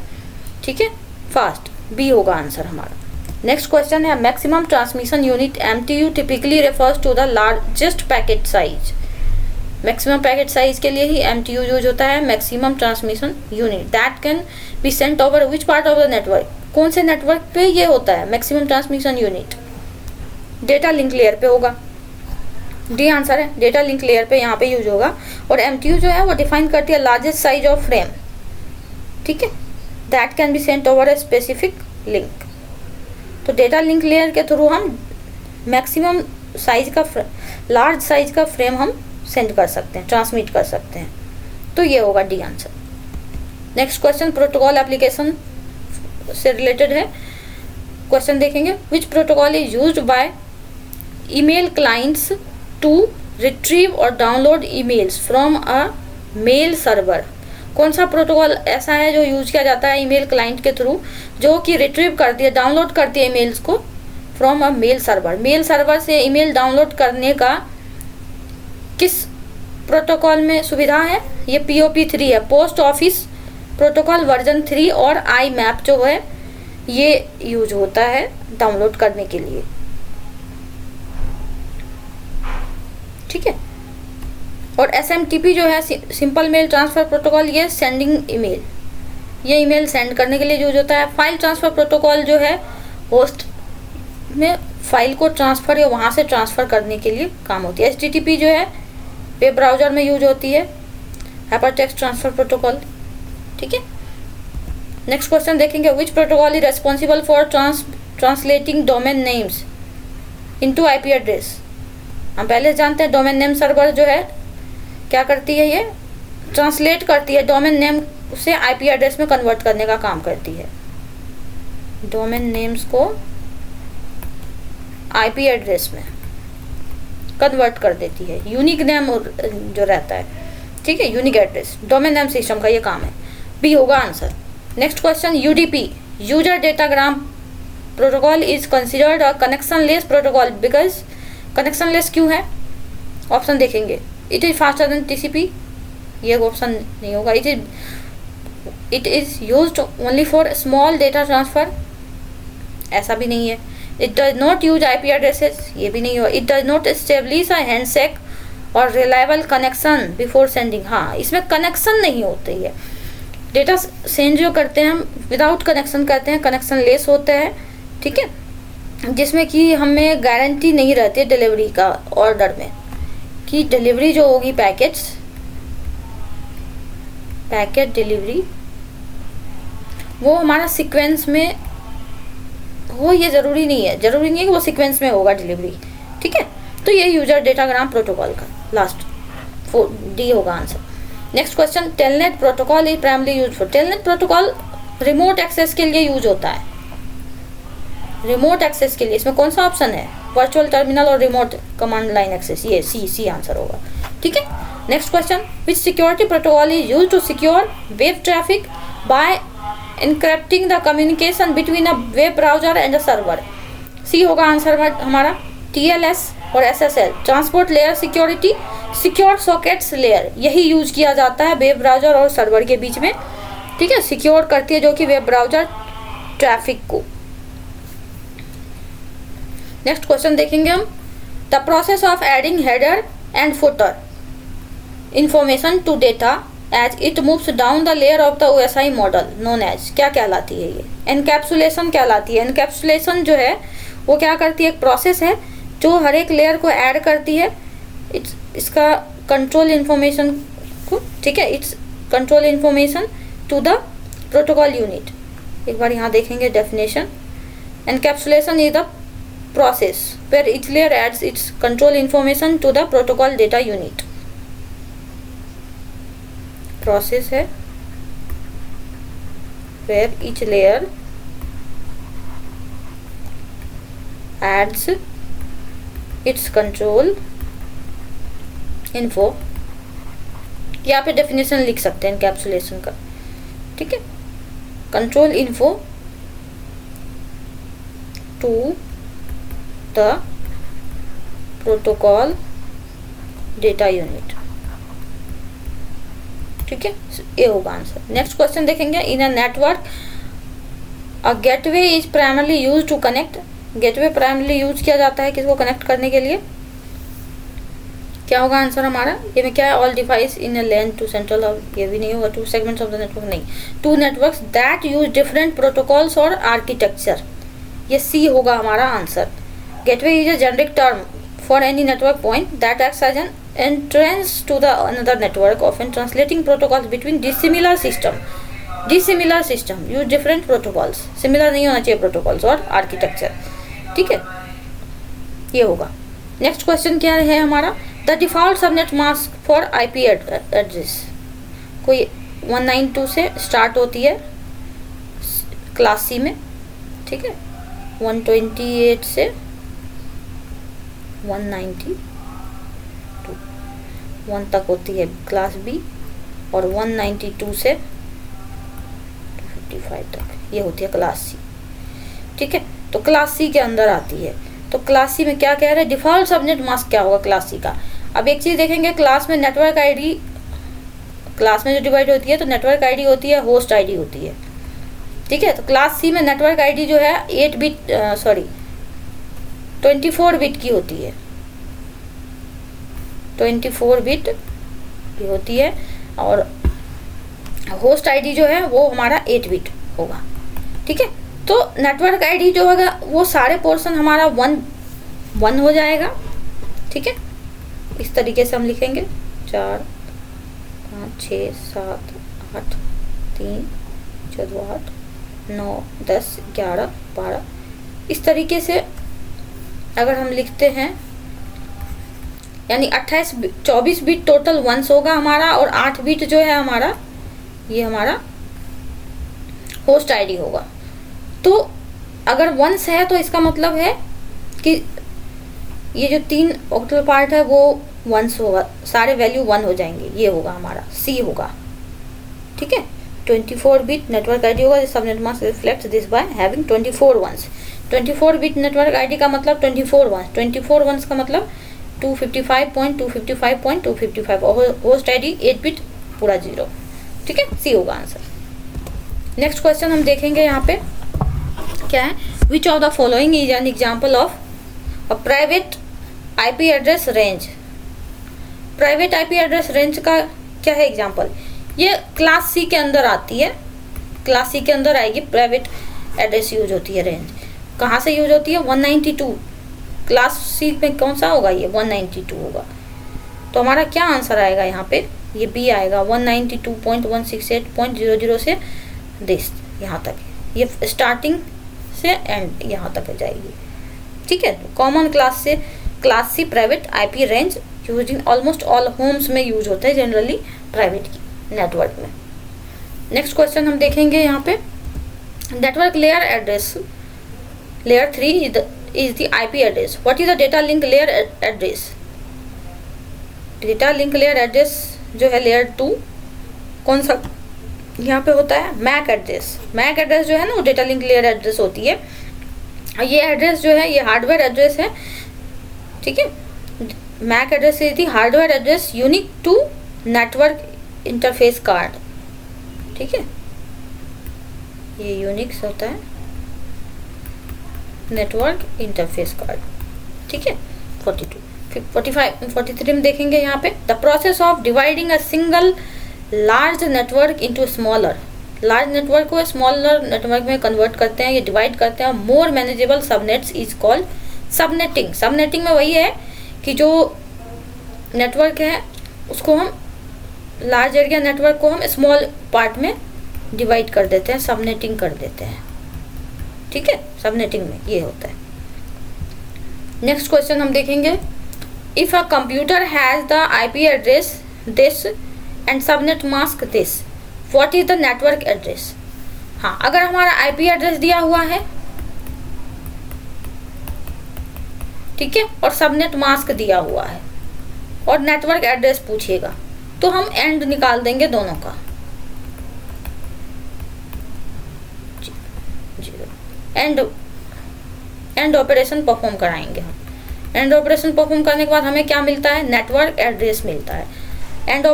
ठीक है। फास्ट, बी होगा आंसर हमारा। नेक्स्ट क्वेश्चन है, maximum transmission unit MTU typically refers to the largest packet size. Maximum packet size के लिए ही MTU यूज होता है, maximum transmission unit. That can be sent over which part of the network, कौन से network पे ये होता है maximum transmission unit? Data link layer पे होगा, डी आंसर है, डेटा लिंक लेयर पे यहाँ पे यूज होगा। और MTU जो है वो डिफाइन करती है लार्जेस्ट साइज ऑफ फ्रेम, ठीक है। That can be sent over a specific link. तो डेटा लिंक लेयर के थ्रू हम मैक्सिमम साइज का, लार्ज साइज का फ्रेम हम सेंड कर सकते हैं, ट्रांसमिट कर सकते हैं। तो ये होगा D answer. Next question protocol application से रिलेटेड है। क्वेश्चन देखेंगे, which protocol is used by email clients to retrieve और download emails from a mail server. कौन सा प्रोटोकॉल ऐसा है जो यूज किया जाता है ईमेल क्लाइंट के थ्रू, जो कि रिट्रीव करती है, डाउनलोड करती है ईमेल्स को from a mail server. Mail server से ईमेल डाउनलोड करने का किस प्रोटोकॉल में सुविधा है? ये POP3 है, पोस्ट ऑफिस प्रोटोकॉल वर्जन 3, और IMAP जो है ये यूज होता है डाउनलोड करने के लिए, ठीक है। और SMTP जो है सिंपल मेल ट्रांसफर प्रोटोकॉल, ये सेंडिंग ईमेल, ये ईमेल सेंड करने के लिए यूज होता है। फाइल ट्रांसफर प्रोटोकॉल जो है होस्ट में फाइल को ट्रांसफर या वहाँ से ट्रांसफर करने के लिए काम होती है। HTTP जो है वेब ब्राउजर में यूज होती है, हाइपरटेक्स्ट ट्रांसफर प्रोटोकॉल, ठीक है। नेक्स्ट क्वेश्चन देखेंगे, which protocol is responsible for translating domain names into IP address. हम पहले जानते हैं डोमेन नेम सर्वर जो है क्या करती है, ये ट्रांसलेट करती है, डोमेन नेम से IP एड्रेस में कन्वर्ट करने का काम करती है। डोमेन नेम्स को IP एड्रेस में कन्वर्ट कर देती है, यूनिक नेम जो रहता है, ठीक है, unique address, domain name system का ये काम है, बी होगा answer. Next question, UDP user datagram protocol is considered a connection less protocol because, connection less क्यों है? ऑप्शन देखेंगे, it is faster than TCP, ये ऑप्शन नहीं होगा। It is used only for small data transfer, ऐसा भी नहीं है। It does not use IP addresses, ये भी नहीं होगा। It does not establish a handshake और रिलायबल कनेक्शन बिफोर सेंडिंग, हाँ इसमें कनेक्शन नहीं होती है। डेटा सेंड जो करते हैं हम विदाउट कनेक्शन करते हैं, कनेक्शन लेस होते हैं, ठीक है, जिसमें कि हमें गारंटी नहीं रहती डिलीवरी का ऑर्डर में, कि डिलीवरी जो होगी पैकेट डिलीवरी वो हमारा सीक्वेंस में हो, ये ज़रूरी नहीं है कि वो सीक्वेंस में होगा डिलीवरी, ठीक है। तो ये यूजर डेटाग्राम प्रोटोकॉल का लास्ट 4D होगा answer. Next question, telnet protocol is primary use for, telnet protocol remote access के लिए यूज होता है, रिमोट एक्सेस के लिए। इसमें कौन सा ऑप्शन है? वर्चुअल टर्मिनल और रिमोट कमांड लाइन एक्सेस, ये सी आंसर होगा, ठीक है। Next question, which security protocol is use to secure web traffic by encrypting the communication between a web browser and a server, सी होगा answer हमारा। TLS और SSL transport layer security, secure sockets layer, यही use किया जाता है web browser और server के बीच में, ठीक है, सिक्योर करती है जो कि वेब ब्राउजर ट्रैफिक को। नेक्स्ट क्वेश्चन देखेंगे हम, the process of adding header and footer information to data as it moves down the layer of the OSI model known as, क्या कहलाती है ये? एनकैप्सुलेशन कहलाती है। एनकैप्सुलेशन जो है वो क्या करती है, एक प्रोसेस है जो हर एक लेयर को ऐड करती है इसका कंट्रोल इन्फॉर्मेशन को, ठीक है, it's control information to the protocol unit. एक बार यहाँ देखेंगे definition, encapsulation is the process where each layer adds its control information to the protocol data unit। process है where each layer adds its control info, यहाँ पे definition लिख सकते हैं एनकैप्सुलेशन का, ठीक है, control info to the protocol data unit, ठीक है, ये होगा आंसर। नेक्स्ट क्वेश्चन देखेंगे, in a network a gateway is primarily use to connect. Gateway primarily use किया जाता है किसको कनेक्ट करने के लिए, क्या होगा आंसर हमारा? ये में क्या है, all device in a LAN to central hub, ये भी नहीं होगा, two segments of the network नहीं, two networks that use different protocols और आर्किटेक्चर, ये सी होगा हमारा answer. Gateway is a generic term for any network point that acts as an entrance to the another network, often translating protocols between dissimilar system। dissimilar system use different protocols, similar नहीं होना चाहिए protocols और architecture, ठीक है, ये होगा। Next question क्या है हमारा, the default subnet mask for IP address, कोई 192 से स्टार्ट होती है क्लास C में, ठीक है, 128 से 192 1 तक होती है क्लास B, और 192 से 255 तक ये होती है क्लास C, ठीक है, तो क्लास C के अंदर आती है। तो क्लास C में क्या कह रहे हैं, डिफॉल्ट सबनेट मास्क क्या होगा क्लास C का। अब एक चीज देखेंगे, क्लास में नेटवर्क आईडी, क्लास में जो डिवाइड होती है तो नेटवर्क आईडी होती है, होस्ट आईडी होती है, ठीक है, तो क्लास C में नेटवर्क आईडी जो है 8 बिट 24 बिट की होती है, 24 बिट की होती है, और होस्ट आईडी जो है वो हमारा 8 बिट होगा, ठीक है। तो नेटवर्क आईडी जो होगा वो सारे पोर्शन हमारा 1 हो जाएगा, ठीक है, इस तरीके से हम लिखेंगे 4 5 6 7 8 3 14 8 9 10 11 12, इस तरीके से अगर हम लिखते हैं, यानी 24 बिट टोटल वंस होगा हमारा, और 8 बिट जो है हमारा ये हमारा होस्ट आईडी होगा। तो अगर वंस है तो इसका मतलब है कि ये जो 3 ऑक्टल पार्ट है वो वंस होगा, सारे वैल्यू 1 हो जाएंगे, ये होगा हमारा सी होगा, ठीक है। 24 बिट नेटवर्क आईडी होगा, subnet mask reflects this by having 24 ones. 24 bit network ID का मतलब 24 वंस, 24 वंस का मतलब 255.255.255, और होस्ट आईडी 8 बिट पूरा 0, ठीक है, सी होगा आंसर। नेक्स्ट क्वेश्चन हम देखेंगे यहाँ पे क्या है, विच of the following is an example of a private IP address range. Private IP address range का क्या है एग्जाम्पल, ये क्लास C के अंदर आती है, क्लास C के अंदर आएगी, प्राइवेट एड्रेस यूज होती है रेंज, कहाँ से यूज होती है, 192, क्लास C में कौन सा होगा, ये 192 होगा। तो हमारा क्या आंसर आएगा यहाँ पे, ये बी आएगा, 192.168.00 से दिस यहाँ तक, ये स्टार्टिंग से एंड यहाँ तक जाएगी, ठीक है। कॉमन क्लास से class C private IP range use in almost all homes में यूज होता है जनरली प्राइवेट नेटवर्क में। नेक्स्ट क्वेश्चन हम देखेंगे यहाँ पे, network layer address layer 3 is the IP address. What is the data link layer address? Data link layer address जो है लेयर 2 कौन सा यहाँ पे होता है, मैक एड्रेस। मैक एड्रेस जो है ना वो डेटा लिंक लेयर एड्रेस होती है, ये एड्रेस जो है ये हार्डवेयर एड्रेस है, ठीक है। MAC address is the hardware address unique to network interface card, ठीक है, ये यूनिक्स होता है नेटवर्क इंटरफेस कार्ड, ठीक है। 42 45 43 में देखेंगे यहाँ पे, the process of dividing a single large network into smaller, large network को स्मॉलर नेटवर्क में कन्वर्ट करते हैं, ये डिवाइड करते हैं। More manageable subnets is called subnetting. Subnetting में वही है कि जो नेटवर्क है उसको हम, लार्ज एरिया नेटवर्क को हम स्मॉल पार्ट में डिवाइड कर देते हैं, सबनेटिंग कर देते हैं। ठीक है, सबनेटिंग में ये होता है। नेक्स्ट क्वेश्चन हम देखेंगे, if a computer has the IP address this and subnet mask this, what is the network address. हाँ, अगर हमारा आईपी एड्रेस दिया हुआ है, ठीक है, और सबनेट मास्क दिया हुआ है और नेटवर्क एड्रेस पूछेगा, तो हम एंड निकाल देंगे दोनों का, एंड ऑपरेशन परफॉर्म कराएंगे हम। एंड ऑपरेशन परफॉर्म करने के बाद हमें क्या मिलता है, नेटवर्क एड्रेस मिलता है। एंड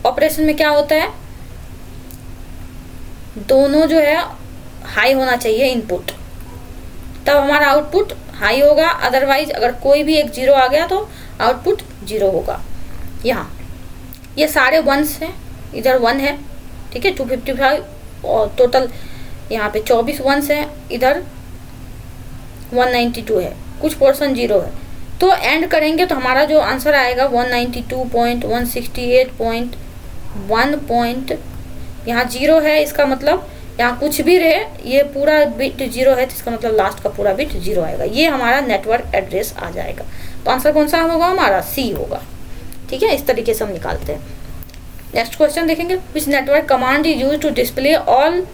ऑपरेशन में क्या होता है, दोनों जो है हाई होना चाहिए इनपुट, तब हमारा आउटपुट हाई होगा। अदरवाइज अगर कोई भी एक जीरो आ गया तो आउटपुट जीरो होगा। यहाँ ये सारे वंस हैं, इधर 1 है, ठीक है, 255 और टोटल यहाँ पे 24 वंस हैं, इधर 192 है, कुछ पोर्शन जीरो है। तो एंड करेंगे तो हमारा जो आंसर आएगा 192.168.1 यहाँ जीरो है, इसका मतलब यहाँ कुछ भी रहे, ये पूरा बिट जीरो है, तो इसका मतलब लास्ट का पूरा बिट जीरो आएगा। ये हमारा नेटवर्क एड्रेस आ जाएगा। तो आंसर कौन सा होगा, हमारा सी होगा। ठीक है, इस तरीके से हम निकालते हैं। नेक्स्ट क्वेश्चन देखेंगे, which network command is use to display all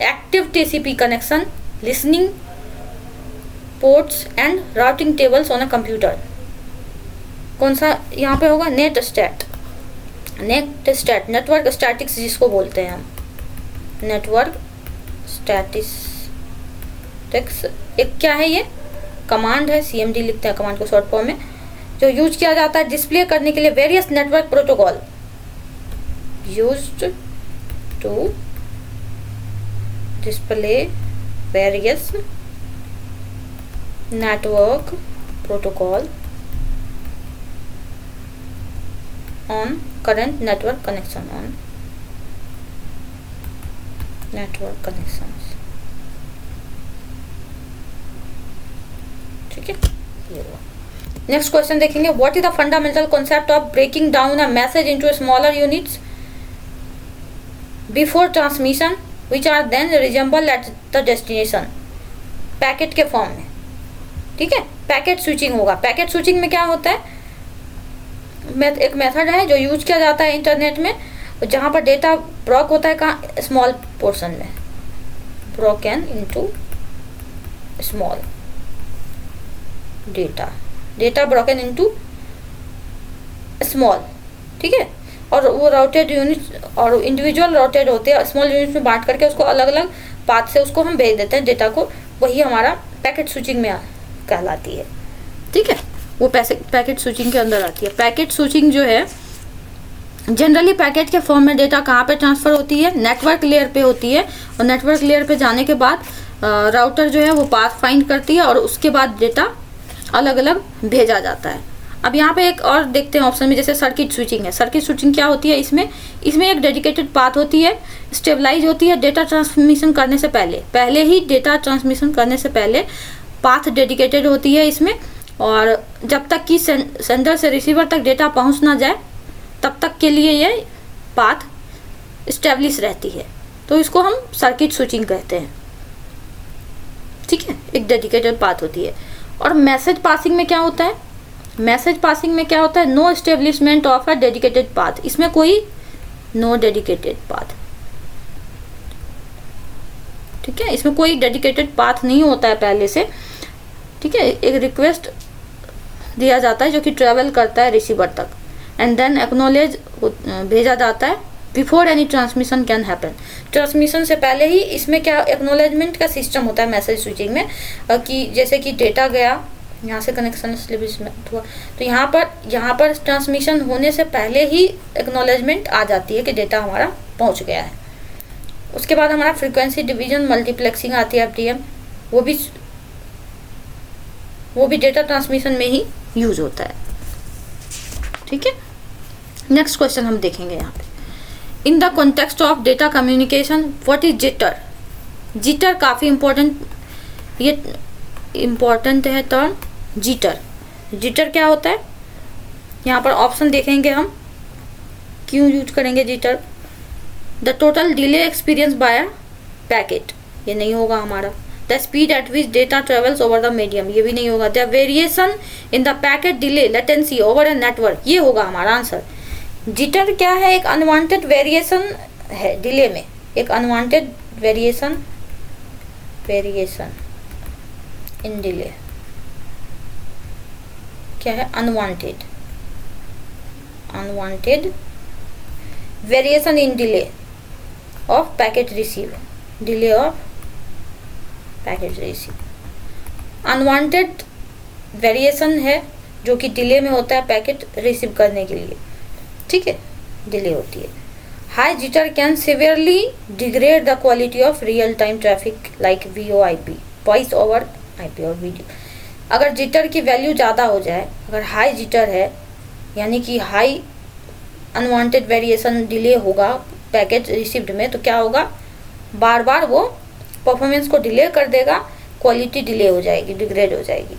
active TCP connection, listening ports and routing tables on a computer. कौन सा यहाँ पे होगा, net stat. Net stat, network statics जिसको बोलते हैं हम, नेटवर्क स्टैटिस्टिक्स एक क्या है, ये कमांड है, CMD लिखते हैं कमांड को शॉर्ट फॉर्म में, जो यूज किया जाता है डिस्प्ले करने के लिए various network protocol used to display various network protocol on current network connection, on network connections. ठीक है, ये हुआ। नेक्स्ट क्वेश्चन देखेंगे, what is the fundamental concept of breaking down a message into smaller units before transmission which are then reassembled at the destination. Packet के form में, ठीक है, packet switching होगा। पैकेट स्विचिंग में क्या होता है, एक मेथड है जो यूज किया जाता है इंटरनेट में, जहाँ पर डेटा ब्रोक होता है, कहाँ, स्मॉल पोर्शन में, broken into small data broken into small, ठीक है, और वो राउटेड यूनिट और इंडिविजुअल राउटेड होते हैं, स्मॉल यूनिट में बांट करके उसको अलग अलग पाथ से उसको हम भेज देते हैं डेटा को, वही हमारा पैकेट स्विचिंग में कहलाती है। ठीक है, वो पैकेट स्विचिंग के अंदर आती है। पैकेट स्विचिंग जो है जनरली पैकेट के फॉर्म में डेटा कहाँ पे ट्रांसफ़र होती है, नेटवर्क लेयर पे होती है, और नेटवर्क लेयर पे जाने के बाद राउटर जो है वो पाथ फाइंड करती है और उसके बाद डेटा अलग अलग भेजा जाता है। अब यहाँ पे एक और देखते हैं ऑप्शन में, जैसे सर्किट स्विचिंग है। सर्किट स्विचिंग क्या होती है, इसमें एक डेडिकेटेड पाथ होती है, स्टेबलाइज होती है डेटा ट्रांसमिशन करने से पहले ही डेटा ट्रांसमिशन करने से पहले पाथ डेडिकेटेड होती है इसमें, और जब तक कि सेंडर से रिसीवर तक डेटा पहुँच ना जाए तब तक के लिए ये पाथ इस्टेब्लिश रहती है, तो इसको हम सर्किट स्विचिंग कहते हैं। ठीक है, एक डेडिकेटेड पाथ होती है। और मैसेज पासिंग में क्या होता है, मैसेज पासिंग में क्या होता है, no establishment of a dedicated path, इसमें कोई नो डेडिकेटेड पाथ, ठीक है, इसमें कोई डेडिकेटेड पाथ नहीं होता है पहले से। ठीक है, एक रिक्वेस्ट दिया जाता है जो कि ट्रेवल करता है रिसीवर तक, एंड देन एक्नॉलेज भेजा जाता है before any transmission can happen. Transmission से पहले ही इसमें क्या एक्नॉलेजमेंट का सिस्टम होता है मैसेज स्विचिंग में, कि जैसे कि डेटा गया यहाँ से, कनेक्शन एस्टेब्लिशमेंट हुआ, तो यहाँ पर ट्रांसमिशन होने से पहले ही एक्नॉलेजमेंट आ जाती है कि डेटा हमारा पहुँच गया है। उसके बाद हमारा फ्रीक्वेंसी डिवीजन मल्टीप्लेक्सिंग आती है, FDM, वो भी डेटा ट्रांसमिशन में ही यूज होता है। ठीक है, नेक्स्ट क्वेश्चन हम देखेंगे यहाँ पे, in the context of data communication what is jitter. Jitter काफ़ी ये इम्पोर्टेंट है टर्म जिटर। जिटर क्या होता है, यहाँ पर ऑप्शन देखेंगे हम क्यों यूज करेंगे jitter. The total delay experience by packet, ये नहीं होगा हमारा। The speed at which data travels over the medium, ये भी नहीं होगा। The variation in the packet delay latency over a network, ये होगा हमारा आंसर। जिटर क्या है, एक अनवांटेड वेरिएशन है डिले में, एक अनवांटेड वेरिएशन इन डिले क्या है, unwanted variation in delay of packet receive, delay of packet receive. Unwanted variation है जो कि डिले में होता है पैकेट रिसीव करने के लिए, ठीक है, डिले होती है। High jitter can severely degrade the quality of real time traffic like VoIP, voice over IP और वीडियो। अगर जिटर की वैल्यू ज़्यादा हो जाए, अगर हाई जिटर है यानी कि हाई अनवांटेड वेरिएशन डिले होगा पैकेट रिसीव्ड में, तो क्या होगा, बार बार वो परफॉर्मेंस को डिले कर देगा, क्वालिटी डिले हो जाएगी, डिग्रेड हो जाएगी।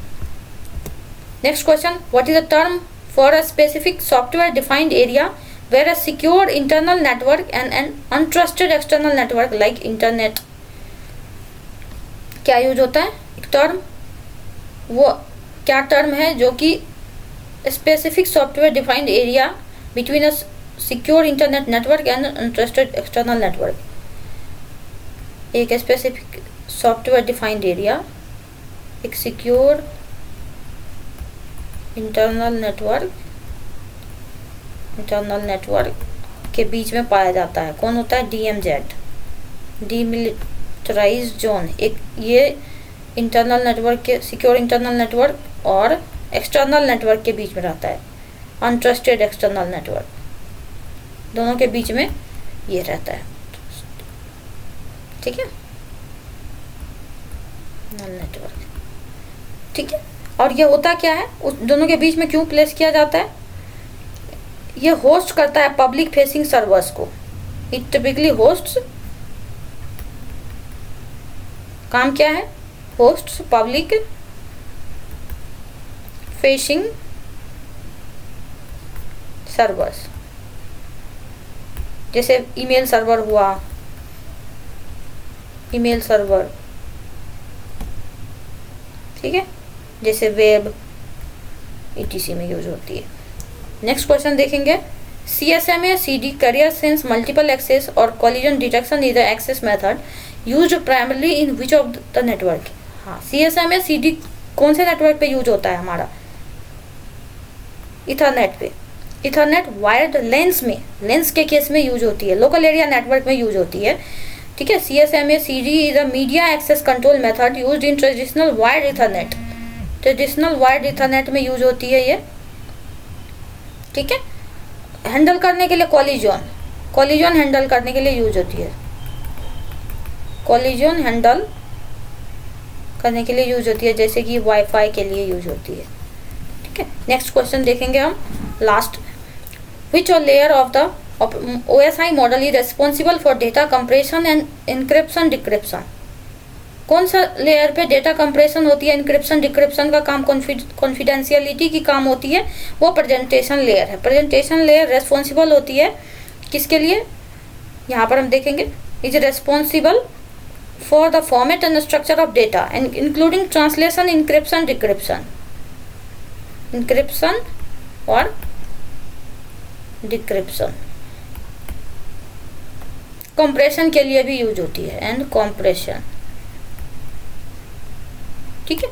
Next question, what is the term for a specific software defined area where a secure internal network and an untrusted external network like internet, क्या यूज होता है एक टर्म, वो क्या टर्म है जो कि specific software defined area between a secure internet network and untrusted external network. एक स्पेसिफिक सॉफ्टवेयर डिफाइंड एरिया, एक सिक्योर इंटरनल नेटवर्क के बीच में पाया जाता है। कौन होता है, DMZ, डीमिलिटराइज्ड जोन। एक ये इंटरनल नेटवर्क के, सिक्योर इंटरनल नेटवर्क और एक्सटर्नल नेटवर्क के बीच में रहता है, अनट्रस्टेड एक्सटर्नल नेटवर्क, दोनों के बीच में ये रहता है, ठीक है, नेटवर्क, ठीक है। और ये होता क्या है, उस दोनों के बीच में क्यों प्लेस किया जाता है, ये होस्ट करता है पब्लिक फेसिंग सर्वर्स को। इट टिपिकली होस्ट्स, काम क्या है, होस्ट्स पब्लिक फेसिंग सर्वर्स, जैसे ईमेल सर्वर हुआ, ईमेल सर्वर, ठीक है, जैसे वेब ETC में यूज होती है। नेक्स्ट क्वेश्चन देखेंगे, CSMA CD carrier sense multiple access और collision detection is the access method used primarily in which of the network. हाँ, CSMA CD कौन से नेटवर्क पे यूज होता है हमारा, इथरनेट पे। इथरनेट वायर्ड लेंस में, लेंस के केस में यूज होती है, लोकल एरिया नेटवर्क में यूज होती है, ठीक है। CSMA CD is a media access control method used in traditional wired Ethernet, traditional wired Ethernet में यूज होती है ये, ठीक है। हैंडल करने के लिए कॉलिजन हैंडल करने के लिए यूज होती है, कॉलिजन हैंडल करने के लिए यूज होती है, जैसे कि वाईफाई के लिए यूज होती है, ठीक है। नेक्स्ट क्वेश्चन देखेंगे हम लास्ट, विच और layer of the OSI model is responsible for data compression and encryption decryption. कौन सा लेयर पे डेटा कंप्रेशन होती है, इंक्रिप्शन डिक्रिप्शन का काम, कॉन्फिडेंशियलिटी की काम होती है, वो प्रेजेंटेशन लेयर है। प्रेजेंटेशन लेयर रेस्पॉन्सिबल होती है किसके लिए, यहाँ पर हम देखेंगे, is responsible for the format and structure of data and including translation, encryption, decryption, encryption और डिक्रिप्शन। कंप्रेशन के लिए भी यूज होती है, एंड कंप्रेशन, ठीक है।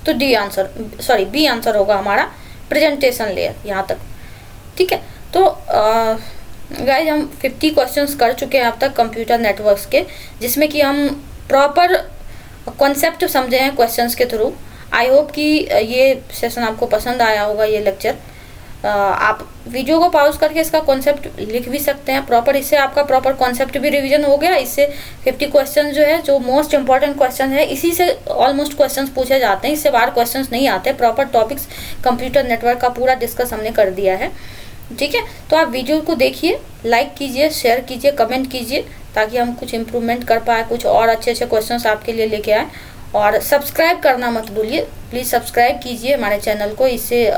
तो बी आंसर होगा हमारा प्रेजेंटेशन लेयर यहाँ तक, ठीक है। तो गाइस हम 50 क्वेश्चंस कर चुके हैं अब तक कंप्यूटर नेटवर्क्स के, जिसमें कि हम प्रॉपर कॉन्सेप्ट समझे हैं क्वेश्चंस के थ्रू। आई होप कि ये सेशन आपको पसंद आया होगा, ये लेक्चर। आप वीडियो को पॉज करके इसका कॉन्सेप्ट लिख भी सकते हैं प्रॉपर। इससे आपका प्रॉपर कॉन्सेप्ट भी रिवीजन हो गया। इससे 50 क्वेश्चन जो है, जो मोस्ट इंपॉर्टेंट क्वेश्चन है, इसी से ऑलमोस्ट क्वेश्चंस पूछे जाते हैं। इससे बाहर क्वेश्चंस नहीं आते। प्रॉपर टॉपिक्स कंप्यूटर नेटवर्क का पूरा डिस्कस हमने कर दिया है। ठीक है, तो आप वीडियो को देखिए, लाइक कीजिए, शेयर कीजिए, कमेंट कीजिए, ताकि हम कुछ इम्प्रूवमेंट कर पाए, कुछ और अच्छे अच्छे क्वेश्चंस आपके लिए लेके आए। और सब्सक्राइब करना मत भूलिए, प्लीज़ सब्सक्राइब कीजिए हमारे चैनल को। इससे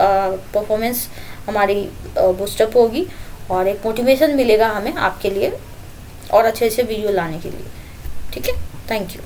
परफॉर्मेंस हमारी बूस्टअप होगी और एक मोटिवेशन मिलेगा हमें आपके लिए और अच्छे अच्छे वीडियो लाने के लिए। ठीक है, थैंक यू।